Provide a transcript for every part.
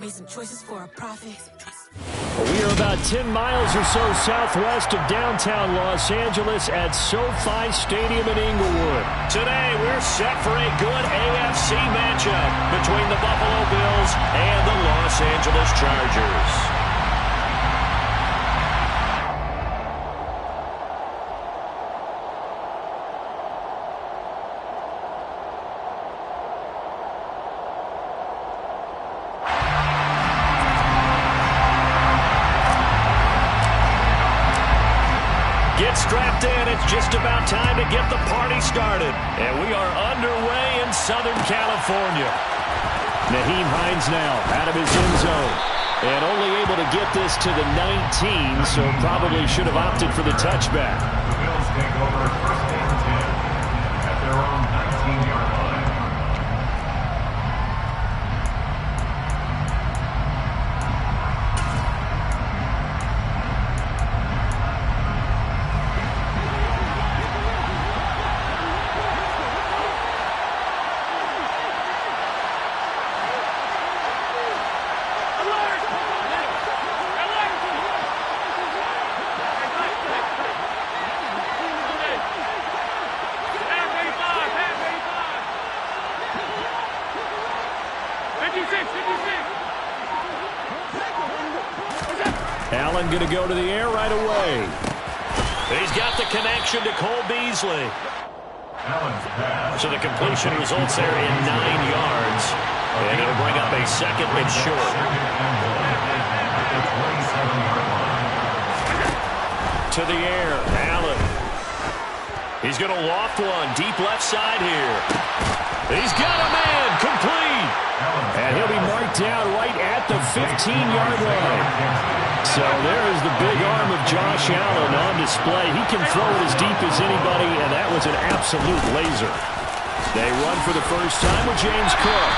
Made some choices for a profit. We are about 10 miles or so southwest of downtown Los Angeles at SoFi Stadium in Inglewood. Today, we're set for a good AFC matchup between the Buffalo Bills and the Los Angeles Chargers. Get strapped in. It's just about time to get the party started. And we are underway in Southern California. Nyheim Hines now out of his end zone. And only able to get this to the 19, so probably should have opted for the touchback. The Bills take over first and 10 at their own 19-yard line. Allen going to go to the air right away. He's got the connection to Cole Beasley. So the completion results there in 9 yards. And it'll bring up a second and short. To the air, Allen. He's going to loft one deep left side here. He's got a man, complete. And he'll be marked down right at the 15-yard line. So there is the big arm of Josh Allen on display. He can throw it as deep as anybody, and that was an absolute laser. They run for the first time with James Cook.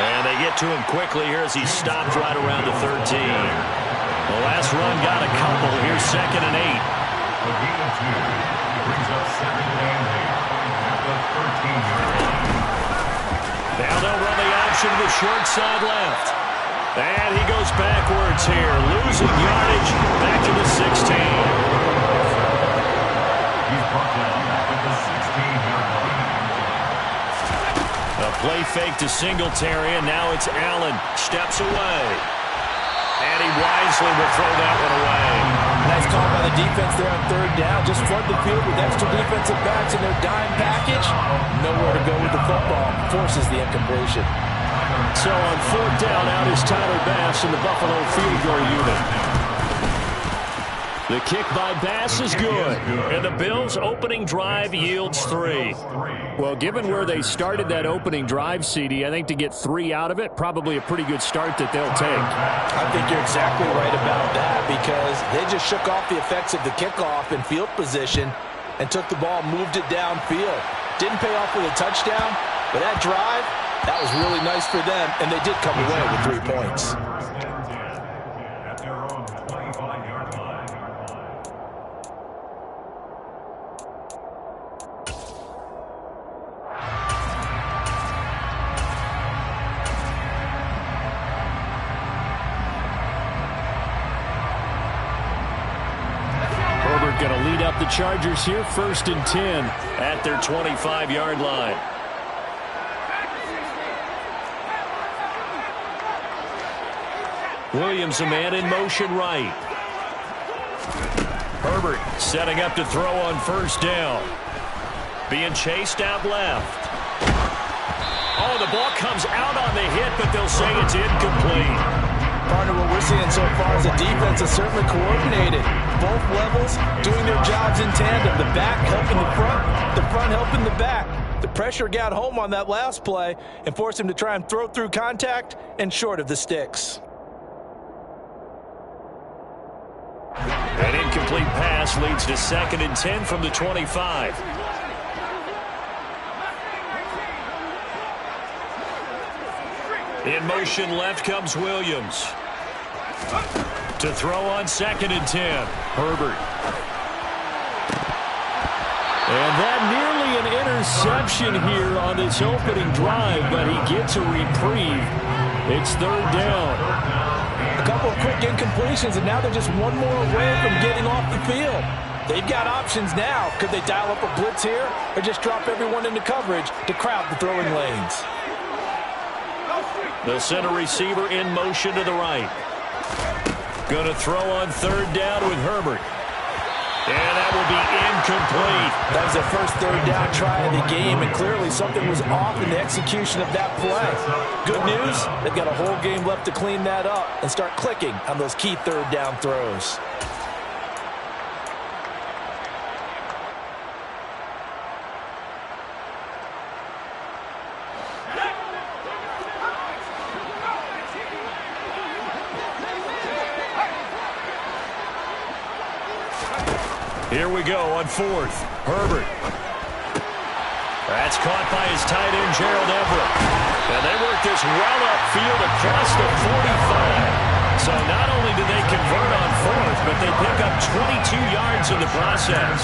And they get to him quickly here as he stopped right around the 13. The last run got a couple. Here's 2nd and 8. A gain of 2. Brings up 2nd and 8 at the 13-yard line. Now they'll run the option to the short side left. And he goes backwards here, losing yardage back to the 16. He's brought down at the 16-yard line. A play fake to Singletary, and now it's Allen. Steps away. And he wisely will throw that one away. Nice call by the defense there on 3rd down. Just flood the field with extra defensive backs in their dime package. Nowhere to go with the football. Forces the incompletion. So on 4th down, out is Tyler Bass in the Buffalo field goal unit. The kick by Bass is good. And the Bills' opening drive yields 3. Well, given where they started that opening drive, CD, I think to get 3 out of it, probably a pretty good start that they'll take. I think you're exactly right about that because they just shook off the effects of the kickoff in field position and took the ball, moved it downfield. Didn't pay off with a touchdown, but that drive, that was really nice for them, and they did come away with 3 points. At their own 25-yard line. Herbert going to lead up the Chargers here, 1st and 10 at their 25-yard line. Williams, a man in motion right. Herbert setting up to throw on 1st down. Being chased out left. Oh, the ball comes out on the hit, but they'll say it's incomplete. Partner, what we're seeing so far is the defense is certainly coordinated. Both levels doing their jobs in tandem. The back helping the front helping the back. The pressure got home on that last play and forced him to try and throw through contact and short of the sticks. An incomplete pass leads to 2nd and 10 from the 25. In motion left comes Williams. To throw on 2nd and 10. Herbert. And that nearly an interception here on this opening drive, but he gets a reprieve It's third down. A couple of quick incompletions, and now they're just one more away from getting off the field. They've got options now. Could they dial up a blitz here or just drop everyone into coverage to crowd the throwing lanes? They'll send a receiver in motion to the right. Going to throw on third down with Herbert. And that will be incomplete. That was their first third down try of the game, and clearly something was off in the execution of that play. Good news, they've got a whole game left to clean that up and start clicking on those key third down throws. Here we go on fourth. Herbert. That's caught by his tight end, Gerald Everett. And they work this well upfield across the 45. So not only do they convert on fourth, but they pick up 22 yards in the process.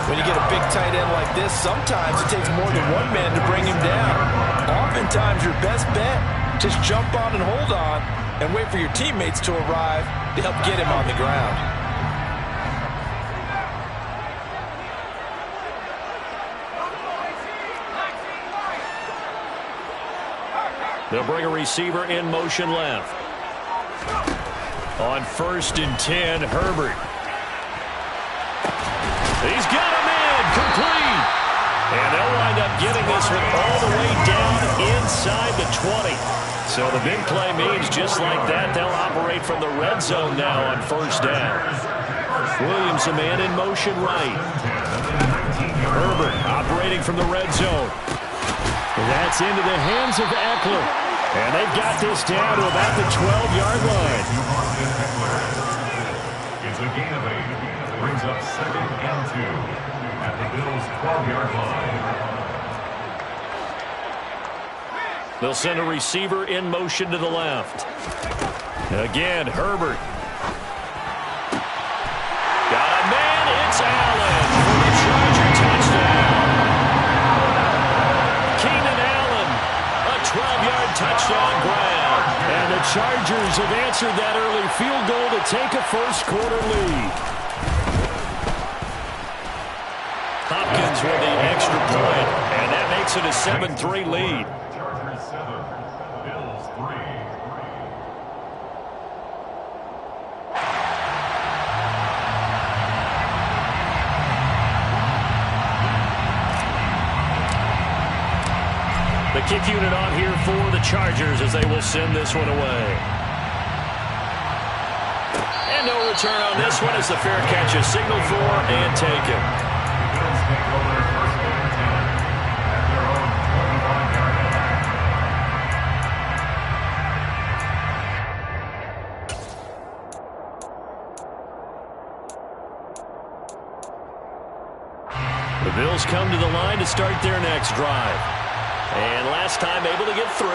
When you get a big tight end like this, sometimes it takes more than one man to bring him down. Oftentimes, your best bet, just jump on and hold on and wait for your teammates to arrive to help get him on the ground. They'll bring a receiver in motion left. On 1st and 10, Herbert. He's got a man, complete. And they'll wind up getting this one all the way down inside the 20. So the big play means just like that, they'll operate from the red zone now on 1st down. Williams, a man in motion right. Herbert operating from the red zone. That's into the hands of Eckler. And they've got this down to about the 12-yard line. It's a gain of 8. Brings up 2nd and 2 at the Bills' 12-yard line. They'll send a receiver in motion to the left. Again, Herbert. Got a man. It's Allen for the Charger touchdown. Keenan Allen, a 12-yard touchdown grab. And the Chargers have answered that early field goal to take a first-quarter lead. Hopkins with the extra point, and that makes it a 7-3 lead. Chargers 7, Bills 3. The kick unit on here for the Chargers as they will send this one away. And no return on this one as the fair catch is signaled for and taken. The Bills take over their 1st and 10 at their own 25-yard line. The Bills come to the line to start their next drive. And last time able to get 3.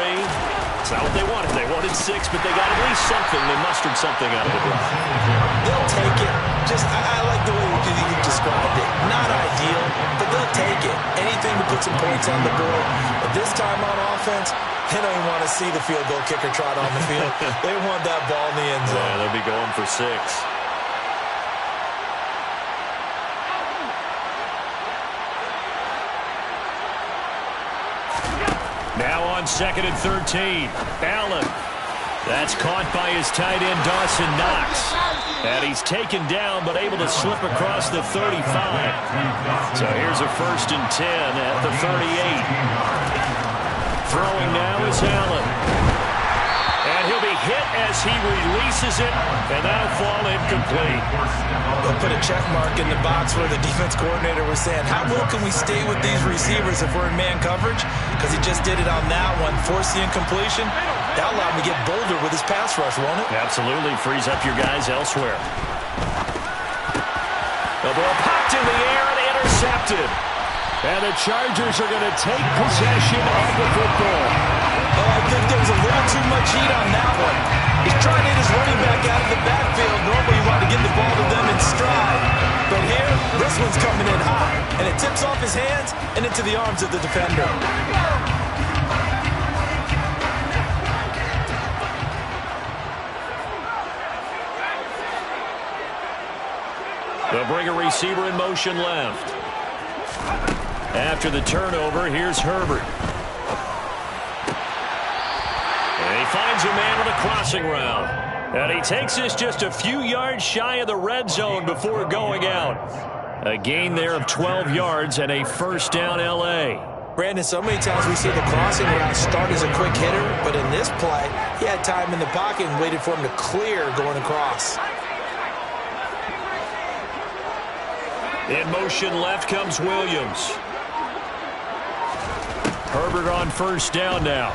It's not what they wanted. They wanted 6, but they got at least something. They mustered something out of the drive. They'll take it. I like the way you described it. Not ideal, but they'll take it. Anything to put some points on the board. But this time on offense, they don't even want to see the field goal kicker trot on the field. They want that ball in the end zone. Yeah, they'll be going for 6. Now on 2nd and 13, Allen. That's caught by his tight end, Dawson Knox. And he's taken down, but able to slip across the 35. So here's a 1st and 10 at the 38. Throwing now is Allen. And he'll be hit as he releases it, and that'll fall incomplete. They'll put a check mark in the box where the defense coordinator was saying, how well can we stay with these receivers if we're in man coverage? Because he just did it on that one, forced the incompletion. That'll allow him to get bolder with his pass rush, won't it? Absolutely, frees up your guys elsewhere. The ball popped in the air and intercepted. And the Chargers are going to take possession of the football. Oh, I think there was a little too much heat on that one. He's trying to hit his running back out of the backfield. Normally you want to get the ball to them in stride. But here, this one's coming in hot. And it tips off his hands and into the arms of the defender. They'll bring a receiver in motion left. After the turnover, here's Herbert. And he finds a man on a crossing route. And he takes this just a few yards shy of the red zone before going out. A gain there of 12 yards and a first down L.A. Brandon, so many times we see the crossing route start as a quick hitter, but in this play, he had time in the pocket and waited for him to clear going across. In motion left comes Williams. Herbert on first down now.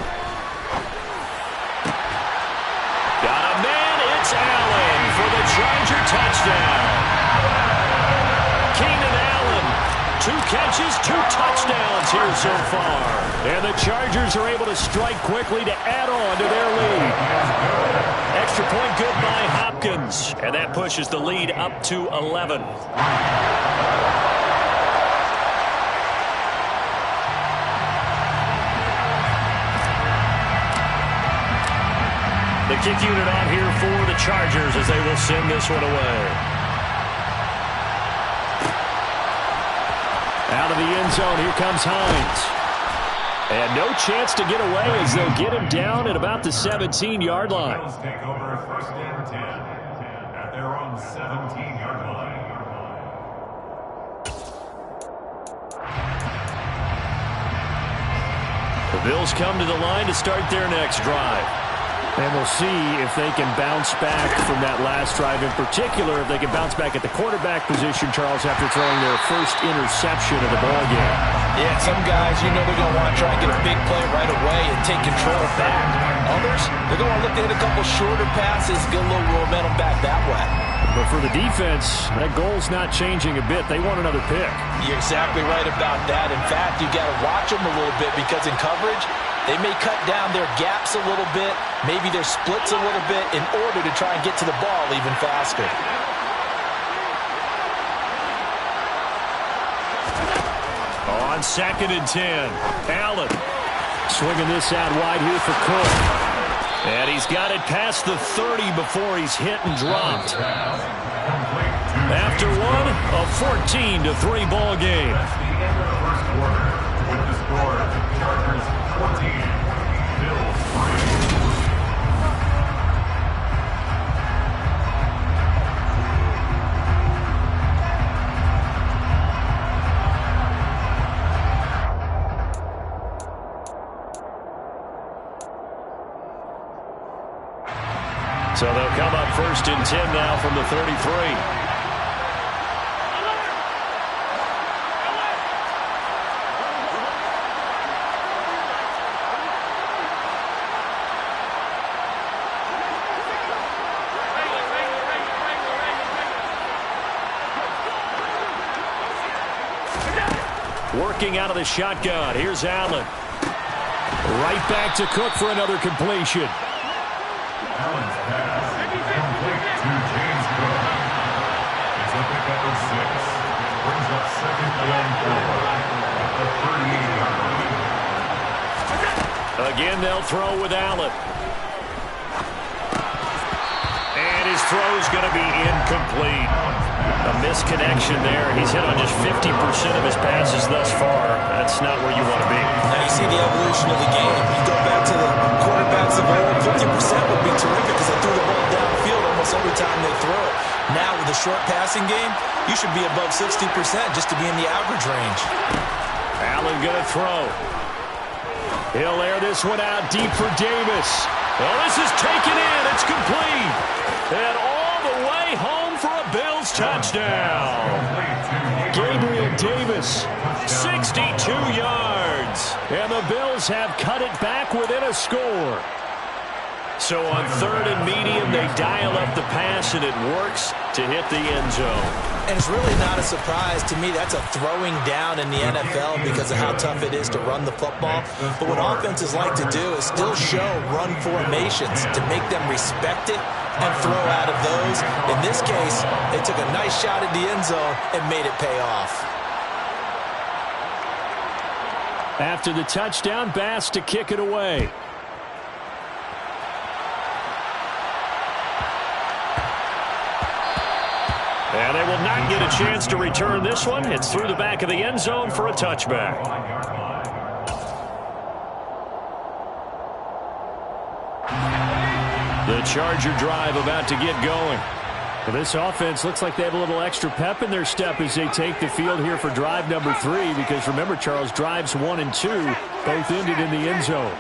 Got a man, it's Allen for the Charger touchdown. Keenan Allen, 2 catches, 2 touchdowns here so far. And the Chargers are able to strike quickly to add on to their lead. Extra point good by Hopkins. And that pushes the lead up to 11. The kick unit on here for the Chargers as they will send this one away. Out of the end zone, here comes Hines. And no chance to get away as they'll get him down at about the 17-yard line. Take over first and 10 at their own 17-yard line. The Bills come to the line to start their next drive. And we'll see if they can bounce back from that last drive. In particular, if they can bounce back at the quarterback position, Charles, after throwing their first interception of the ballgame. Yeah, some guys, you know they're going to want to try and get a big play right away and take control back. Others, they're going to look to hit a couple shorter passes, get a little momentum back that way. But for the defense, that goal's not changing a bit. They want another pick. You're exactly right about that. In fact, you got to watch them a little bit because in coverage, they may cut down their gaps a little bit, maybe their splits a little bit in order to try and get to the ball even faster. On 2nd and 10, Allen swinging this out wide here for Cook. And he's got it past the 30 before he's hit and dropped. After one, a 14-3 ball game. That's the end of the first quarter with the score Chargers 14, Bills 3. So they'll come up 1st and 10 now from the 33. Working out of the shotgun. Here's Allen. Right back to Cook for another completion. Allen's pass complete to James Cook. It's a pickup of 6. Brings up 2nd and 4 at the 38-yard line. Again, they'll throw with Allen. And his throw's going to be incomplete. A misconnection there. He's hit on just 50% of his passes thus far. That's not where you want to be. Now you see the evolution of the game. You go back to the quarterbacks of old, 50% would be terrific because they threw the ball downfield almost every time they throw it. Now with the short passing game, you should be above 60% just to be in the average range. Allen going to throw. He'll air this one out deep for Davis. Well, this is taken in. It's complete. And all the way home for a Bills touchdown. Gabriel Davis, 62 yards. And the Bills have cut it back within a score. So on 3rd and medium, they dial up the pass, and it works to hit the end zone. And it's really not a surprise to me. That's a throwing down in the NFL because of how tough it is to run the football. But what offenses like to do is still show run formations to make them respect it and throw out of those. In this case, they took a nice shot at the end zone and made it pay off. After the touchdown, Bass to kick it away. And they will not get a chance to return this one. It's through the back of the end zone for a touchback. The Charger drive about to get going. Well, this offense looks like they have a little extra pep in their step as they take the field here for drive number 3. Because remember, Charles, drives 1 and 2 both ended in the end zone.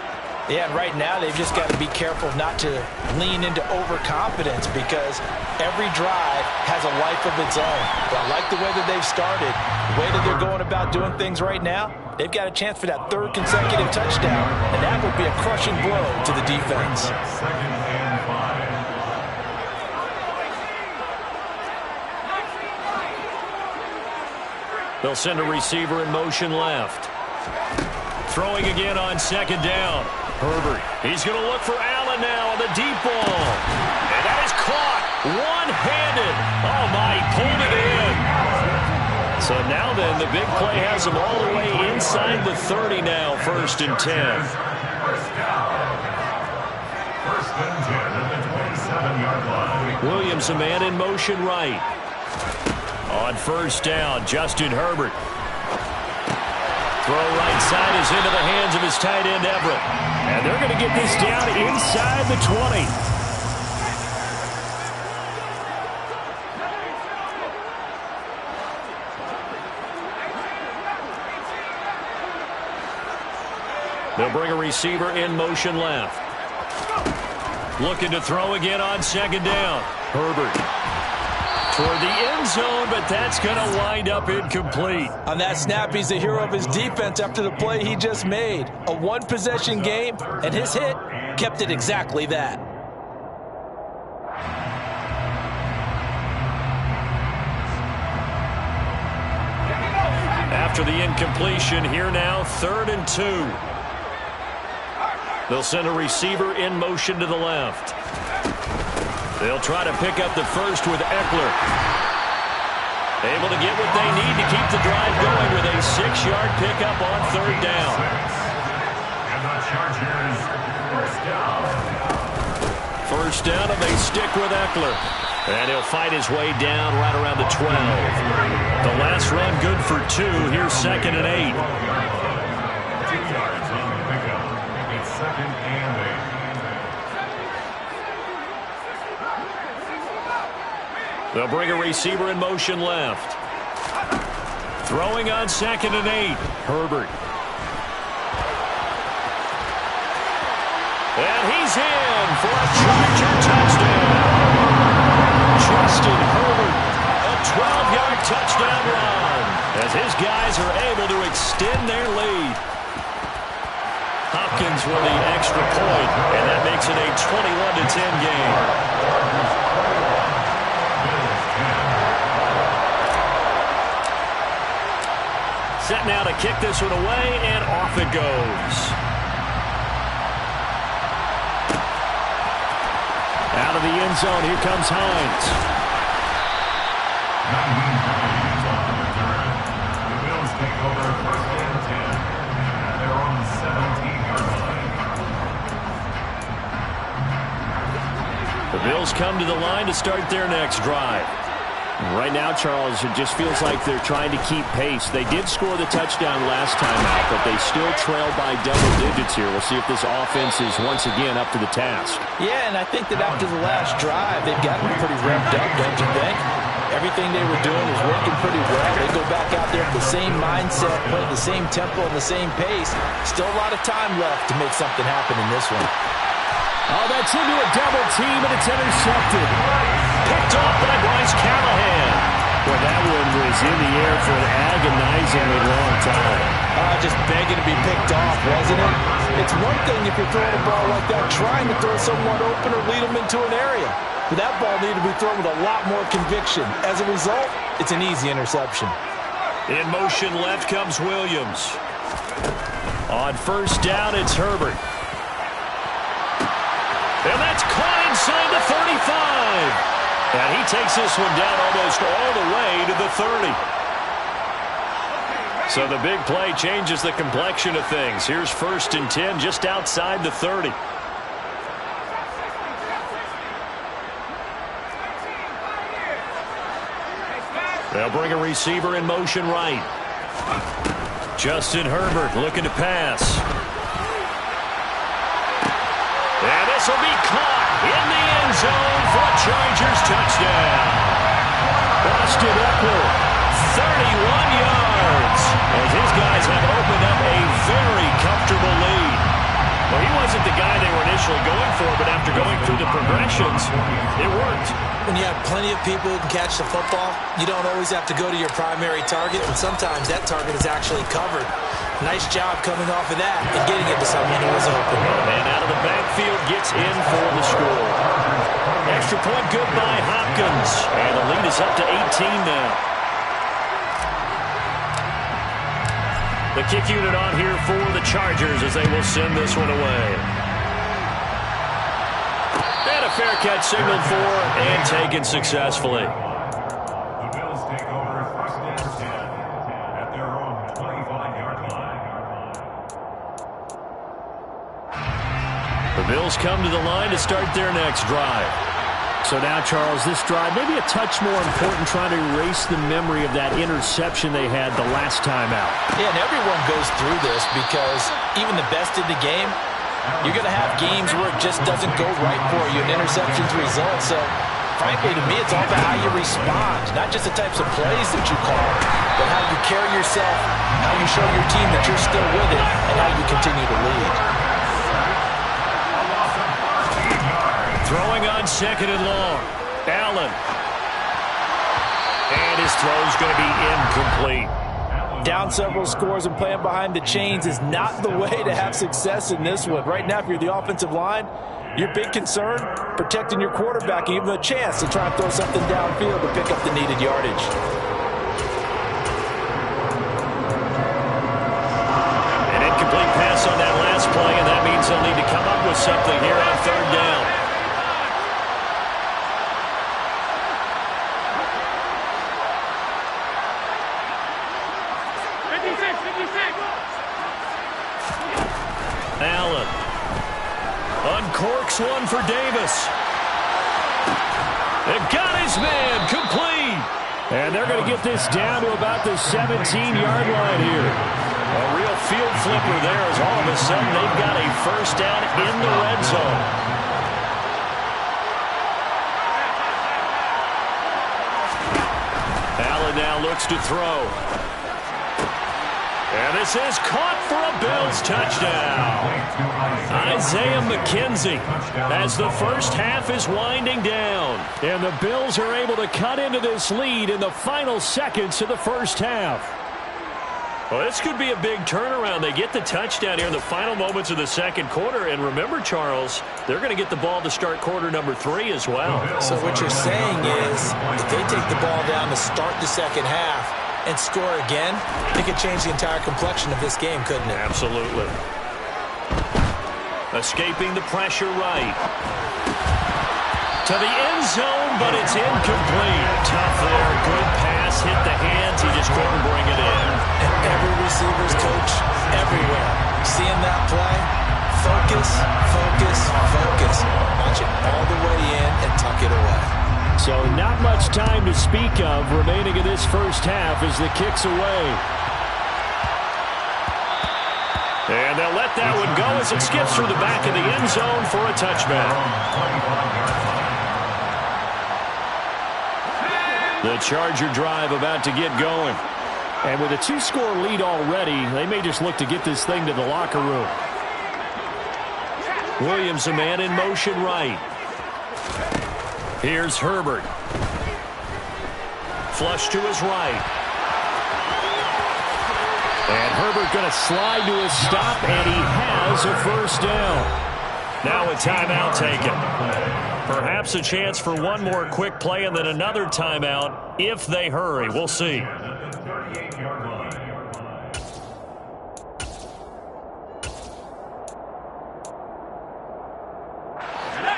Yeah, and right now they've just got to be careful not to lean into overconfidence because every drive has a life of its own. But I like the way that they've started, the way that they're going about doing things right now. They've got a chance for that 3rd consecutive touchdown, and that would be a crushing blow to the defense. Second and 5. They'll send a receiver in motion left. Throwing again on 2nd down. Herbert. He's going to look for Allen now on the deep ball. And that is caught one-handed. Oh, my, he pulled it in. So now then, the big play has him all the way inside the 30 now, 1st and 10. First and 10 at the 27-yard line. Williams, a man in motion right. On 1st down, Justin Herbert. Throw right side is into the hands of his tight end, Everett. And they're going to get this down inside the 20. They'll bring a receiver in motion left. Looking to throw again on 2nd down. Herbert. Toward the end zone, but that's going to wind up incomplete. On that snap, he's the hero of his defense after the play he just made. A one-possession game, and his hit kept it exactly that. After the incompletion, here now, 3rd and 2. They'll send a receiver in motion to the left. They'll try to pick up the first with Eckler. Able to get what they need to keep the drive going with a 6-yard pickup on 3rd down. And the Chargers, 1st down. 1st down, and they stick with Eckler. And he'll fight his way down right around the 12. The last run good for 2. Here's 2nd and 8. 2 yards on the pickup. It's 2nd and 8. They'll bring a receiver in motion left. Throwing on 2nd and 8. Herbert. And he's in for a Charger touchdown. Justin Herbert, a 12-yard touchdown run as his guys are able to extend their lead. Hopkins with the extra point, and that makes it a 21-10 game. Set now to kick this one away, and off it goes. Out of the end zone, here comes Hines. The Bills take over 1st and 10. They're on the 17-yard line. The Bills come to the line to start their next drive. Right now, Charles, it just feels like they're trying to keep pace. They did score the touchdown last time out, but they still trail by double digits here. We'll see if this offense is once again up to the task. Yeah, and I think that after the last drive, they've got to be pretty revved up, don't you think? Everything they were doing is working pretty well. They go back out there with the same mindset, play the same tempo and the same pace. Still a lot of time left to make something happen in this one. Oh, that's into a double team, and it's intercepted. Picked off by Bryce Callahan. Well, that one was in the air for an agonizingly long time. Just begging to be picked off, wasn't it? It's one thing if you're throwing a ball like that, trying to throw someone open or lead them into an area. But that ball needed to be thrown with a lot more conviction. As a result, it's an easy interception. In motion left comes Williams. On 1st down, it's Herbert. And that's caught inside the 35. And he takes this one down almost all the way to the 30. So the big play changes the complexion of things. Here's 1st and 10 just outside the 30. They'll bring a receiver in motion right. Justin Herbert looking to pass. And this will be caught in the end zone for a Chargers touchdown. Austin Eckler, 31 yards. As his guys have opened up a very comfortable lead. Well, he wasn't the guy they were initially going for, but after going through the progressions, it worked. When you have plenty of people who can catch the football, you don't always have to go to your primary target, and sometimes that target is actually covered. Nice job coming off of that and getting it to someone who was open. And out of the backfield gets in for the score. Extra point good by Hopkins. And the lead is up to 18 now. The kick unit on here for the Chargers as they will send this one away. And a fair catch signaled for and taken successfully. The Bills take over first and 10 at their own 25-yard line. The Bills come to the line to start their next drive. So now, Charles, this drive maybe a touch more important, trying to erase the memory of that interception they had the last time out. Yeah, and everyone goes through this because even the best in the game, you're going to have games where it just doesn't go right for you, and interceptions result. So, frankly, to me, it's all about how you respond, not just the types of plays that you call, but how you carry yourself, how you show your team that you're still with it, and how you continue to lead. Throwing on second and long. Allen. And his throw's going to be incomplete. Down several scores and playing behind the chains is not the way to have success in this one. Right now, if you're the offensive line, your big concern, protecting your quarterback and give him a chance to try and throw something downfield to pick up the needed yardage. An incomplete pass on that last play, and that means they'll need to come up with something here on third down. Allen uncorks one for Davis. It got his man complete. And they're going to get this down to about the 17-yard line here. A real field flipper there as all of a sudden they've got a first down in the red zone. Allen now looks to throw. And this is caught for a Bills touchdown. Isaiah McKenzie as the first half is winding down. And the Bills are able to cut into this lead in the final seconds of the first half. Well, this could be a big turnaround. They get the touchdown here in the final moments of the second quarter. And remember, Charles, they're going to get the ball to start quarter number 3 as well. So what you're saying is if they take the ball down to start the second half and score again, it could change the entire complexion of this game, couldn't it? Absolutely. Escaping the pressure right. To the end zone, but it's incomplete. Tough there. Good pass. Hit the hands. He just couldn't bring it in. And every receiver's coach everywhere. Seeing that play, focus, focus, focus. Watch it all the way in and tuck it away. So not much time to speak of remaining in this first half as the kick's away. And they'll let that one go as it skips through the back of the end zone for a touchback. The Charger drive about to get going. And with a 2-score lead already, they may just look to get this thing to the locker room. Williams, a man in motion right. Here's Herbert. Flush to his right. And Herbert going to slide to a stop, and he has a first down. Now a timeout taken. Perhaps a chance for one more quick play and then another timeout if they hurry. We'll see.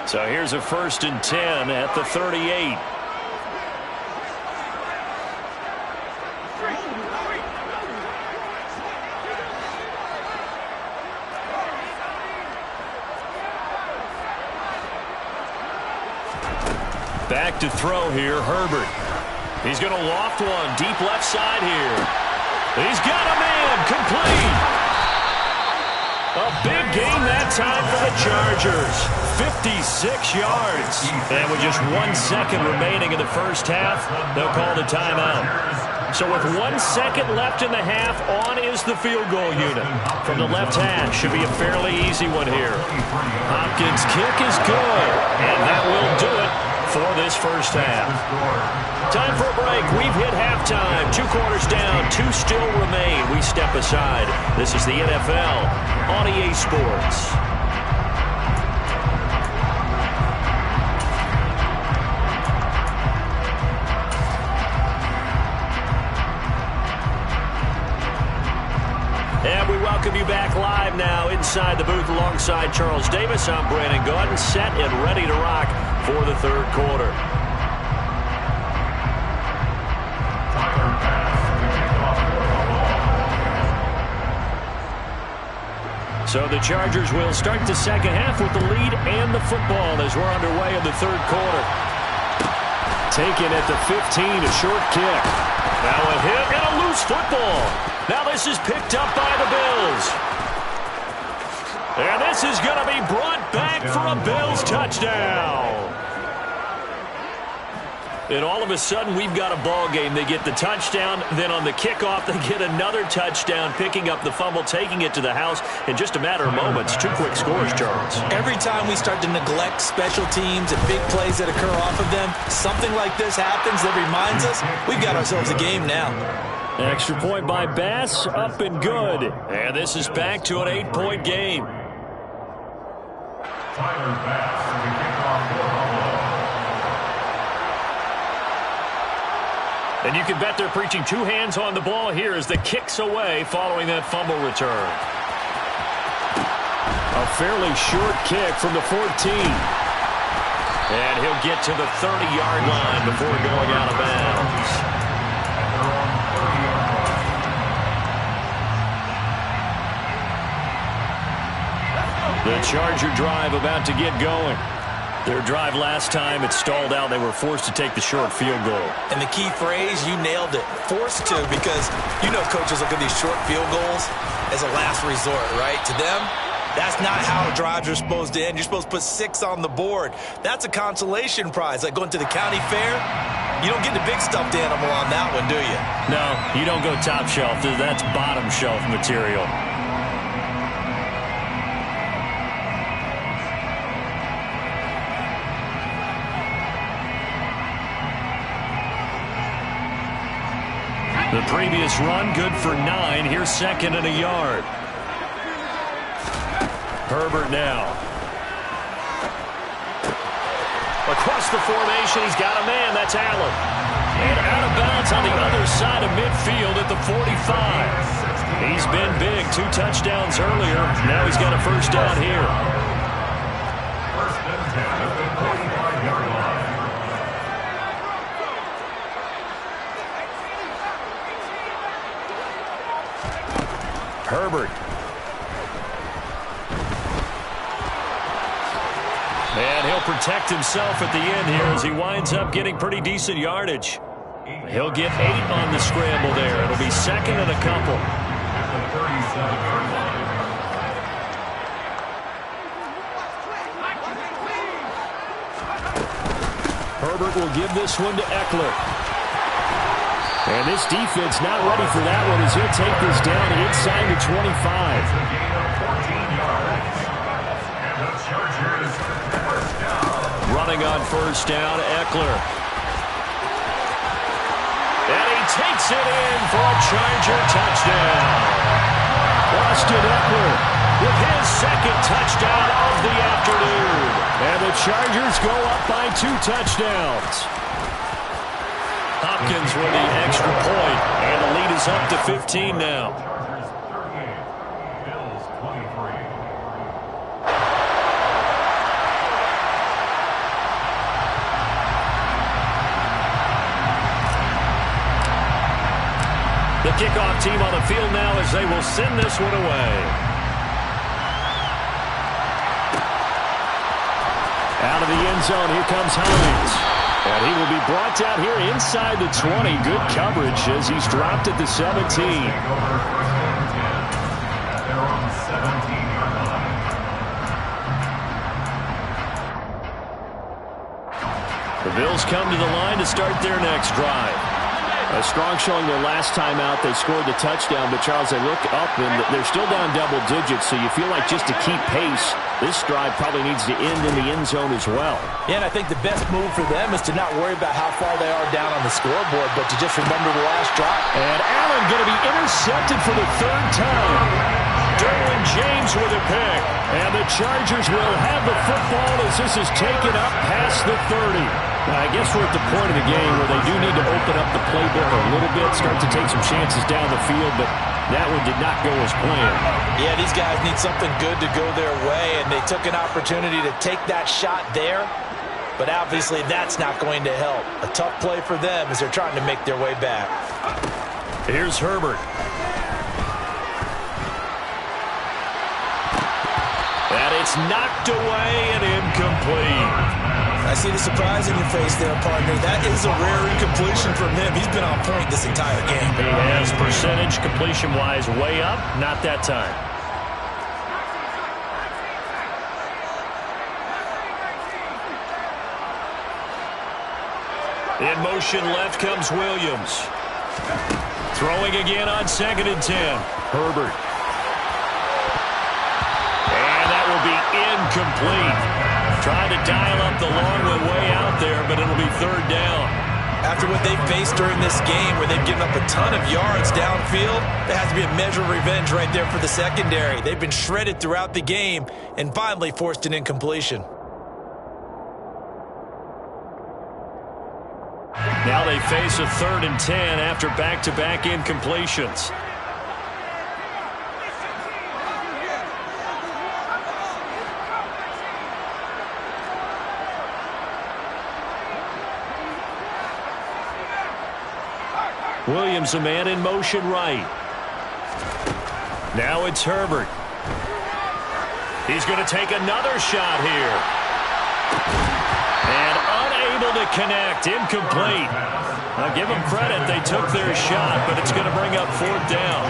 So here's a 1st and 10 at the 38. Back to throw here, Herbert. He's going to loft one deep left side here. He's got a man, complete. A big gain that time for the Chargers. 56 yards. And with just 1 second remaining in the first half, they'll call the timeout. So with 1 second left in the half, on is the field goal unit. From the left hash, should be a fairly easy one here. Hopkins' kick is good, and that will do it for this first half. Time for a break. We've hit halftime. 2 quarters down, 2 still remain. We step aside. This is the NFL on EA Sports. And we welcome you back live now inside the booth alongside Charles Davis. I'm Brandon Gaudin, set and ready to rock for the third quarter. So the Chargers will start the second half with the lead and the football as we're underway in the third quarter. Taken at the 15, a short kick. Now a hit and a loose football. Now this is picked up by the Bills. And this is going to be brought back for a Bills touchdown. And all of a sudden, we've got a ball game. They get the touchdown. Then on the kickoff, they get another touchdown, picking up the fumble, taking it to the house in just a matter of moments. 2 quick scores, Charles. Every time we start to neglect special teams and big plays that occur off of them, something like this happens that reminds us we've got ourselves a game now. Extra point by Bass, up and good. And this is back to an 8-point game. Tyler Bass to the kickoff for Buffalo. And you can bet they're preaching 2 hands on the ball here as the kick's away following that fumble return. A fairly short kick from the 14. And he'll get to the 30-yard line before going out of bounds. The Charger drive about to get going. Their drive last time, it stalled out. They were forced to take the short field goal. And the key phrase, you nailed it, forced to, because you know coaches look at these short field goals as a last resort, right? To them, that's not how drives are supposed to end. You're supposed to put 6 on the board. That's a consolation prize, like going to the county fair. You don't get the big stuffed animal on that one, do you? No, you don't go top shelf. That's bottom shelf material. The previous run, good for 9. Here's second and a yard. Herbert now. Across the formation, he's got a man. That's Allen. And out of bounds on the other side of midfield at the 45. He's been big. 2 touchdowns earlier. Now he's got a first down here. First and 10 at the 45-yard line. Herbert. And he'll protect himself at the end here as he winds up getting pretty decent yardage. He'll get 8 on the scramble there. It'll be second and a couple. At the 37-yard line. Herbert will give this one to Eckler. And this defense not ready for that one as he'll take this down inside the 25. A gain of 14 yards. And the Chargers first down. Running on first down, Eckler. And he takes it in for a Charger touchdown. Austin Eckler With his second touchdown of the afternoon. And the Chargers go up by 2 touchdowns. Hopkins with the extra point, and the lead is up to 15 now. Chargers 38, Bills 23. The kickoff team on the field now as they will send this one away. Out of the end zone, here comes Hines. And he will be brought down here inside the 20. Good coverage as he's dropped at the 17. They're on the 17-yard line. The Bills come to the line to start their next drive. A strong showing their last time out. They scored the touchdown, but Charles, they look up and they're still down double digits, so you feel like just to keep pace, this drive probably needs to end in the end zone as well. Yeah, and I think the best move for them is to not worry about how far they are down on the scoreboard, but to just remember the last drive. And Allen going to be intercepted for the third time. Derwin James with a pick. And the Chargers will have the football as this is taken up past the 30. Now, I guess we're at the point of the game where they do need to open up the playbook a little bit, start to take some chances down the field, but that one did not go as planned. Yeah, these guys need something good to go their way, and they took an opportunity to take that shot there, but obviously that's not going to help. A tough play for them as they're trying to make their way back. Here's Herbert. And it's knocked away and incomplete. I see the surprise in your face there, partner. That is a rare incompletion from him. He's been on point this entire game. He has percentage completion-wise way up. Not that time. In motion left comes Williams. Throwing again on 2nd and 10. Herbert. And that will be incomplete. Trying to dial up the long way out there, but it'll be third down. After what they've faced during this game where they've given up a ton of yards downfield, there has to be a measure of revenge right there for the secondary. They've been shredded throughout the game and finally forced an incompletion. Now they face a 3rd and 10 after back-to-back incompletions. Williams, a man in motion right. Now it's Herbert. He's going to take another shot here. And unable to connect. Incomplete. Now give them credit. They took their shot, but it's going to bring up 4th down.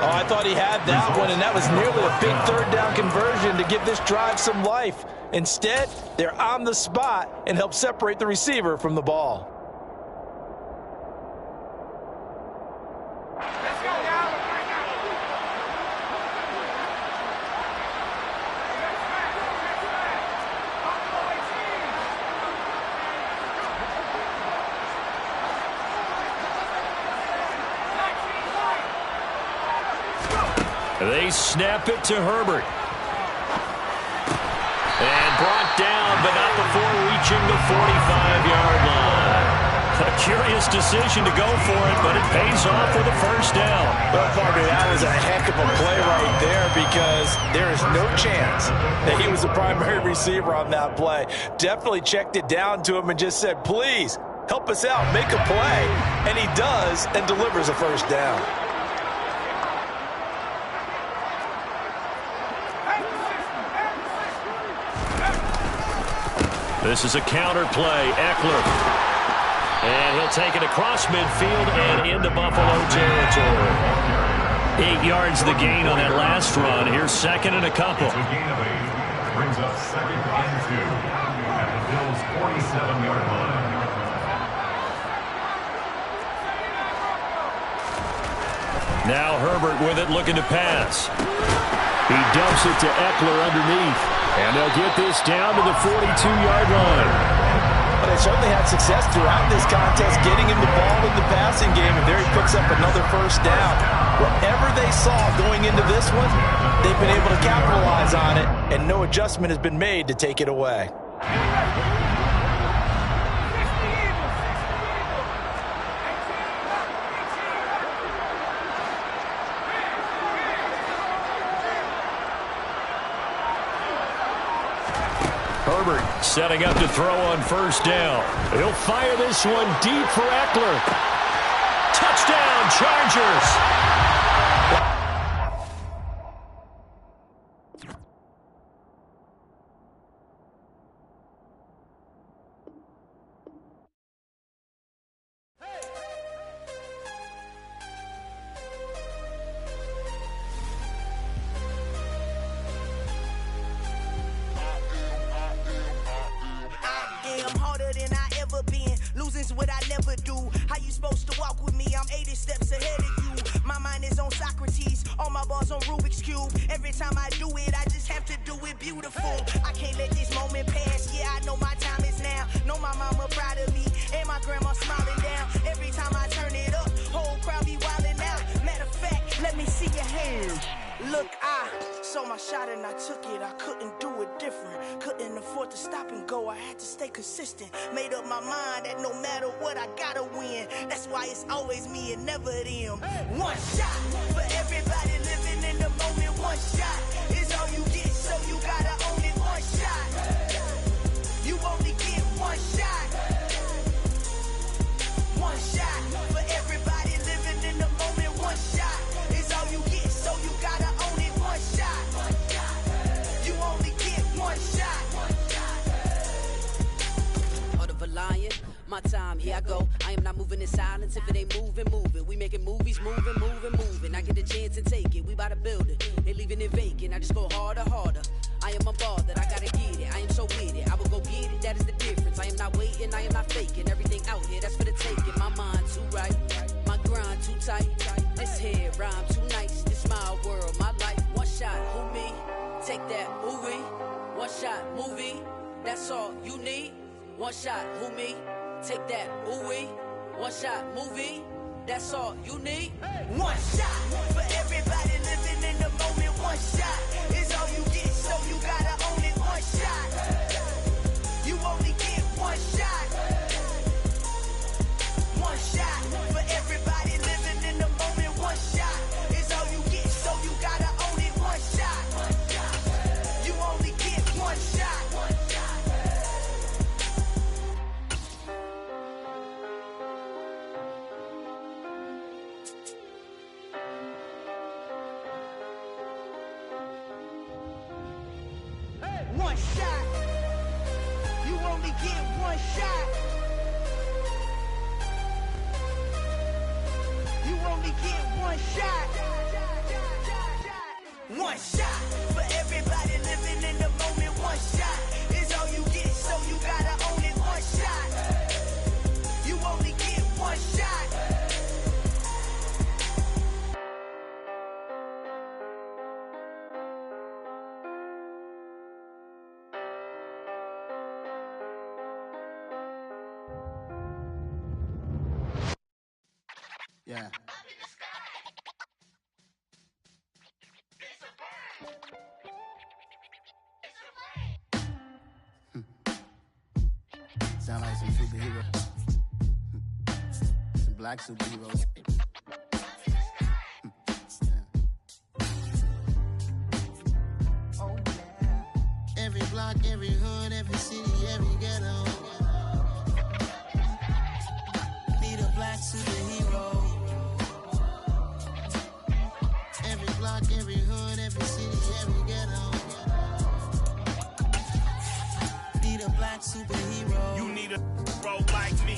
Oh, I thought he had that one, and that was nearly a big 3rd down conversion to give this drive some life. Instead, they're on the spot and help separate the receiver from the ball. They snap it to Herbert. And brought down, but not before reaching the 45-yard line. A curious decision to go for it, but it pays off for the first down. Well, partner, that was a heck of a play right there because there is no chance that he was the primary receiver on that play. Definitely checked it down to him and just said, please, help us out, make a play. And he does and delivers a first down. This is a counter play. Eckler. And he'll take it across midfield and into Buffalo territory. 8 yards the gain on that last run. Here's 2nd and a couple. It's a gain of 8. Brings up 2nd and 2 at the Bills' 47-yard line. Now Herbert with it, looking to pass. He dumps it to Eckler underneath. And they'll get this down to the 42-yard line. But they certainly had success throughout this contest getting him the ball in the passing game, and there he picks up another first down. Whatever they saw going into this one, they've been able to capitalize on it, and no adjustment has been made to take it away. Herbert setting up to throw on first down. He'll fire this one deep for Eckler. Touchdown, Chargers. ever do. How you supposed to walk with me? I'm 80 steps ahead of you. My mind is on Socrates, all my balls on Rubik's Cube. Every time I do it, I just have to do it beautiful. I can't let this moment pass, yeah, I know my time is now. Know my mama proud of me, and my grandma smiling down. Every time I turn it up, whole crowd be wildin' out. Matter of fact, let me see your hands. Look, I saw my shot and I took it. I couldn't do it different. Couldn't afford to stop and go. I had to stay consistent. Made up my mind that no matter what, I gotta win. That's why it's always me and never them. One shot for everybody living in the moment. One shot is all you get, so you gotta own it. One shot. You only get one shot. One shot for everybody living in the moment. One shot is all you get, so you gotta own it. One shot. You only get one shot. Heart of a lion, my time, here I go. I am not moving in silence. If it ain't moving, move it. We making movies, moving. I get a chance and take it. We bout to build it. Ain't leaving it vacant. I just go harder. I am a ball that I gotta get it. I am so with it. I will go get it. That is the difference. I am not waiting. I am not faking. Everything out here, that's for the taking. My mind too right. My grind too tight. This here rhyme too nice. This my world, my life. One shot, who me? Take that, who we? One shot, movie. That's all you need. One shot, who me? Take that, who we? One shot, movie. That's all you need. One shot for everybody living in the moment. One shot is all you get, so you gotta own it. One shot. You only get one shot. One shot for everybody living in the moment. One shot is all you get, so you gotta own it. One shot. You only get one shot. One shot. You only get one shot. You only get one shot. One shot for everybody living in the moment. One shot is all you get, so you gotta own it. One shot. You only get one shot. Yeah. Sound like some superheroes. Some black superheroes. Oh, yeah. Every block, every hood, every city, every ghetto. Need a black superhero. Every block, every hood, every city, every ghetto. Need a black superhero. You need a bro like me.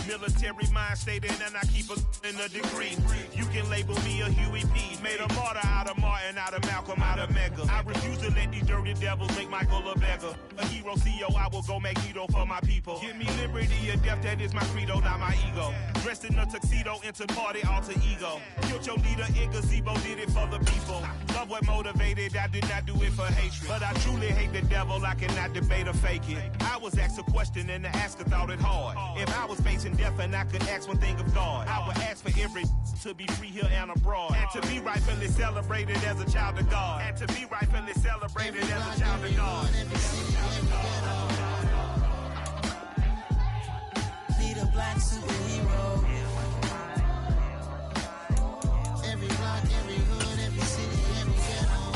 Military mind stated, and I keep in a degree. You can label me a Huey P. Made a martyr out of Martin, out of Malcolm, out of Mega. I refuse to let these dirty devils make Michael a beggar. A hero CEO, I will go Magneto for my people. Give me liberty or death, that is my credo, not my ego. Dressed in a tuxedo, enter party, alter ego. Killed your leader in gazebo, did it for the people. Love what motivated, I did not do it for hatred. But I truly hate the devil, I cannot debate or fake it. I was asked a question and the asker thought it hard. If I was facing death and I could ask one thing of God, I would ask for every to be free here and abroad. And to be rightfully celebrated as a child of God. And to be rightfully celebrated as a child of God. Need a black superhero. Every block, every hood, every city, every ghetto.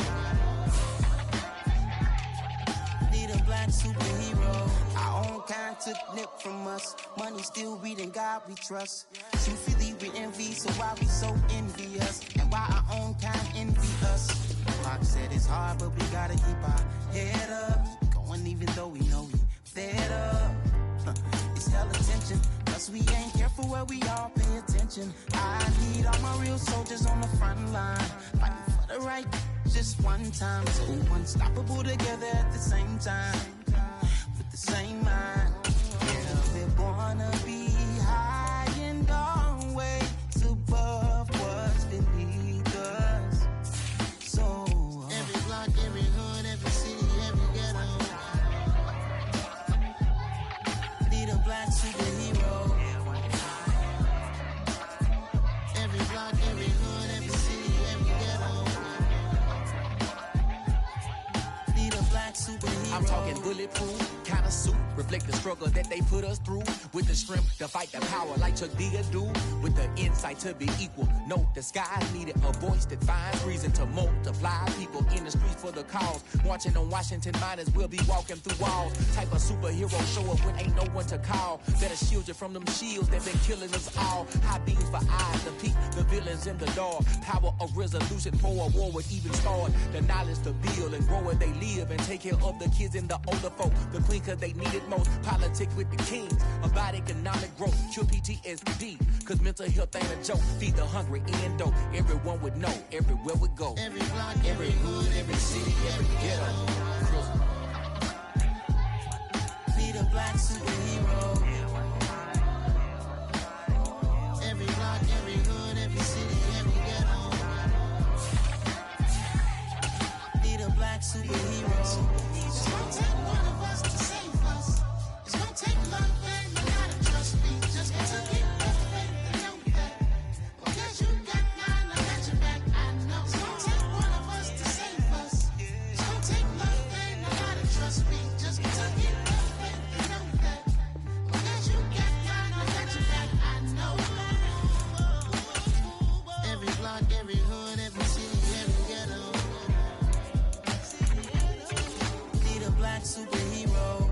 Need a black superhero. Our own kind took nip from us. Money still reading God we trust. You Philly with envy, so why we so envious? And why our own kind envy us? Pac said it's hard, but we gotta keep our head up. Going even though we know we fed up. It's hell attention, plus we ain't careful where we all pay attention. I need all my real soldiers on the front line, fighting for the right just one time. So unstoppable together at the same time, with the same mind. Yeah, we're gonna be high. black superhero. I'm talking bulletproof kind of suit, reflect the struggle that they put us through. With the strength to fight the power like Chuck D do. With the insight to be equal. Note the skies needed a voice that finds reason to multiply. People in the streets for the cause. Marching on Washington, might as well be walking through walls. Type of superhero show up when ain't no one to call. Better shield you from them shields that been killing us all. High beams for eyes to peek the villains in the dark. Power of resolution for a war would even start. The knowledge to build and grow where they live and take care of the kids and the older folk. The queen cause they need it most. Politics with the kings. About economic growth. Cure PTSD. Cause mental health ain't a joke. Feed the hungry and dope. Everyone would know. Everywhere we go. Every block, every hood, every city, every ghetto. Be the black superhero. Every block, every hood, every city, every ghetto. Be the black superhero. It's gonna take one of us to save us. It's gonna take love and you gotta trust me. Just to get the faith and know that. Because you got mine, I got your back, I know. It's gonna take one of us to save us. It's gonna take love and you gotta trust me. Just to get the faith and know that. Because you got mine, I got your back, I know. Every block, every hood, every city, every ghetto. Be the black superhero.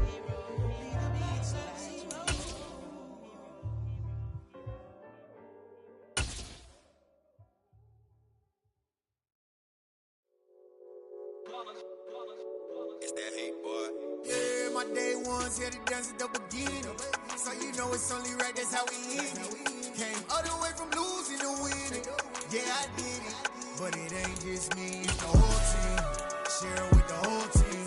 It's that hate, boy. Yeah, my day ones here to dance at the beginning. So you know it's only right, that's how we end it. Came all the way from losing to winning. Yeah, I did it. But it ain't just me, it's the whole team. Share with the whole team.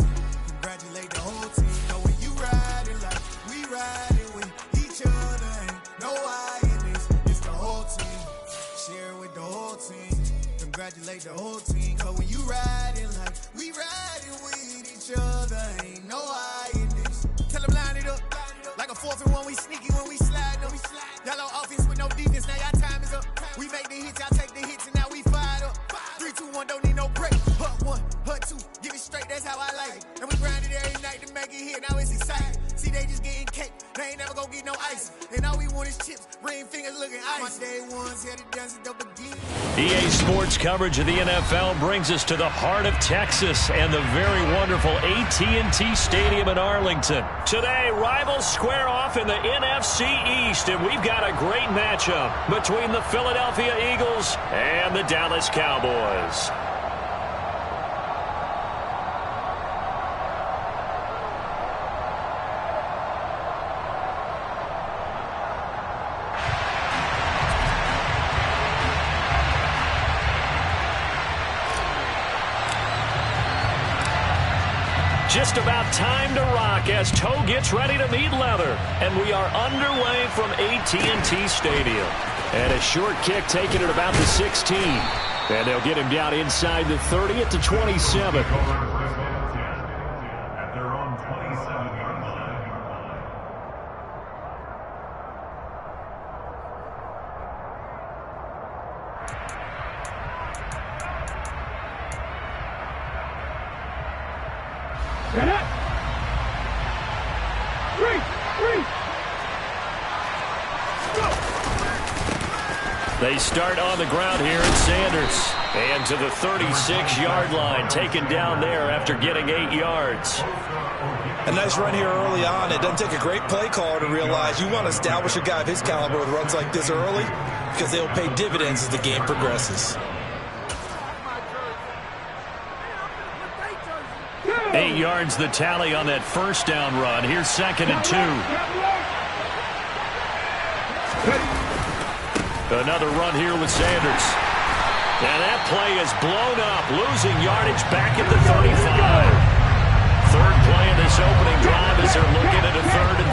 Congratulate the whole team. Know when you riding like we riding with each other. Ain't no I in this, it's the whole team. Share with the whole team. Congratulate the whole team. Cause when you riding like we riding with each other. Ain't no I in this. Tell them line it up. Like a 4th and 1, we sneaky when we slide them. Y'all on offense with no defense, now y'all time is up. We make the hits, y'all take the hits, and now we fired up. 3, 2, 1, don't need no break. Hut 1, hut 2, give it straight, that's how I like it. And we grind it every night to make it hit, now it's exciting. See, they just getting cake, they ain't never gonna get no ice. And all we want is chips, ring fingers looking ice. My day ones here to dance at the beginning. EA Sports coverage of the NFL brings us to the heart of Texas and the very wonderful AT&T Stadium in Arlington. Today, rivals square off in the NFC East, and we've got a great matchup between the Philadelphia Eagles and the Dallas Cowboys. Just about time to rock as Toe gets ready to meet leather. And we are underway from AT&T Stadium. And a short kick taken at about the 16. And they'll get him down inside the 30 at the 27. At their own 27-yard line. They start on the ground here at Sanders. And to the 36-yard line, taken down there after getting 8 yards. A nice run here early on. It doesn't take a great play caller to realize you want to establish a guy of his caliber with runs like this early because they'll pay dividends as the game progresses. 8 yards the tally on that first down run. Here's 2nd and 2. Another run here with Sanders. And that play is blown up, losing yardage back at the 35. Third play of this opening drive as they're looking at a 3rd and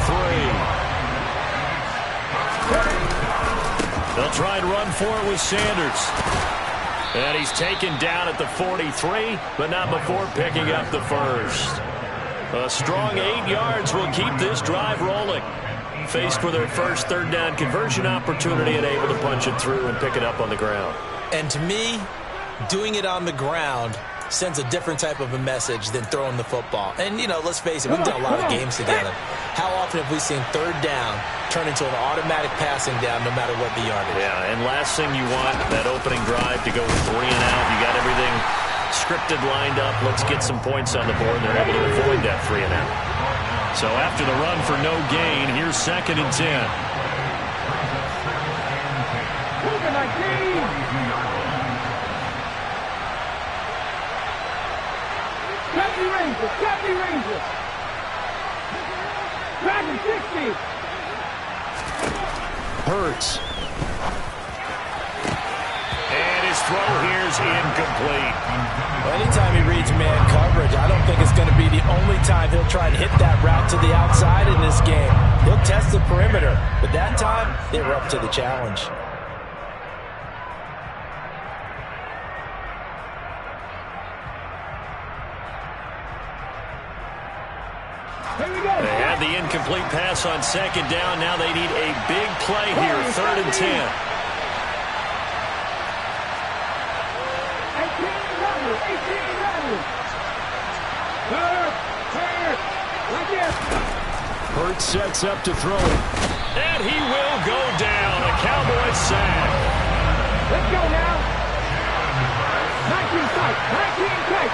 3. They'll try and run for it with Sanders. And he's taken down at the 43, but not before picking up the first. A strong 8 yards will keep this drive rolling. Faced with their first 3rd down conversion opportunity and able to punch it through and pick it up on the ground. And to me, doing it on the ground sends a different type of a message than throwing the football. And, you know, let's face it, we've done a lot of games together. How often have we seen third down turn into an automatic passing down no matter what the yardage? Yeah, and last thing you want, that opening drive to go 3 and out. You got everything scripted, lined up. Let's get some points on the board. They're able to avoid that 3 and out. So after the run for no gain, here's 2nd and 10. Cappy Rangers. Dragon 60. Hurts. And his throw here's incomplete. Well, anytime he reads man coverage, I don't think it's going to be the only time he'll try and hit that route to the outside in this game. He'll test the perimeter, but that time they were up to the challenge. They had the incomplete pass on 2nd down. Now they need a big play here, 3rd and 10. Hurts sets up to throw it. And he will go down. A Cowboys sack. Let's go now. 19 tight. 19 tight.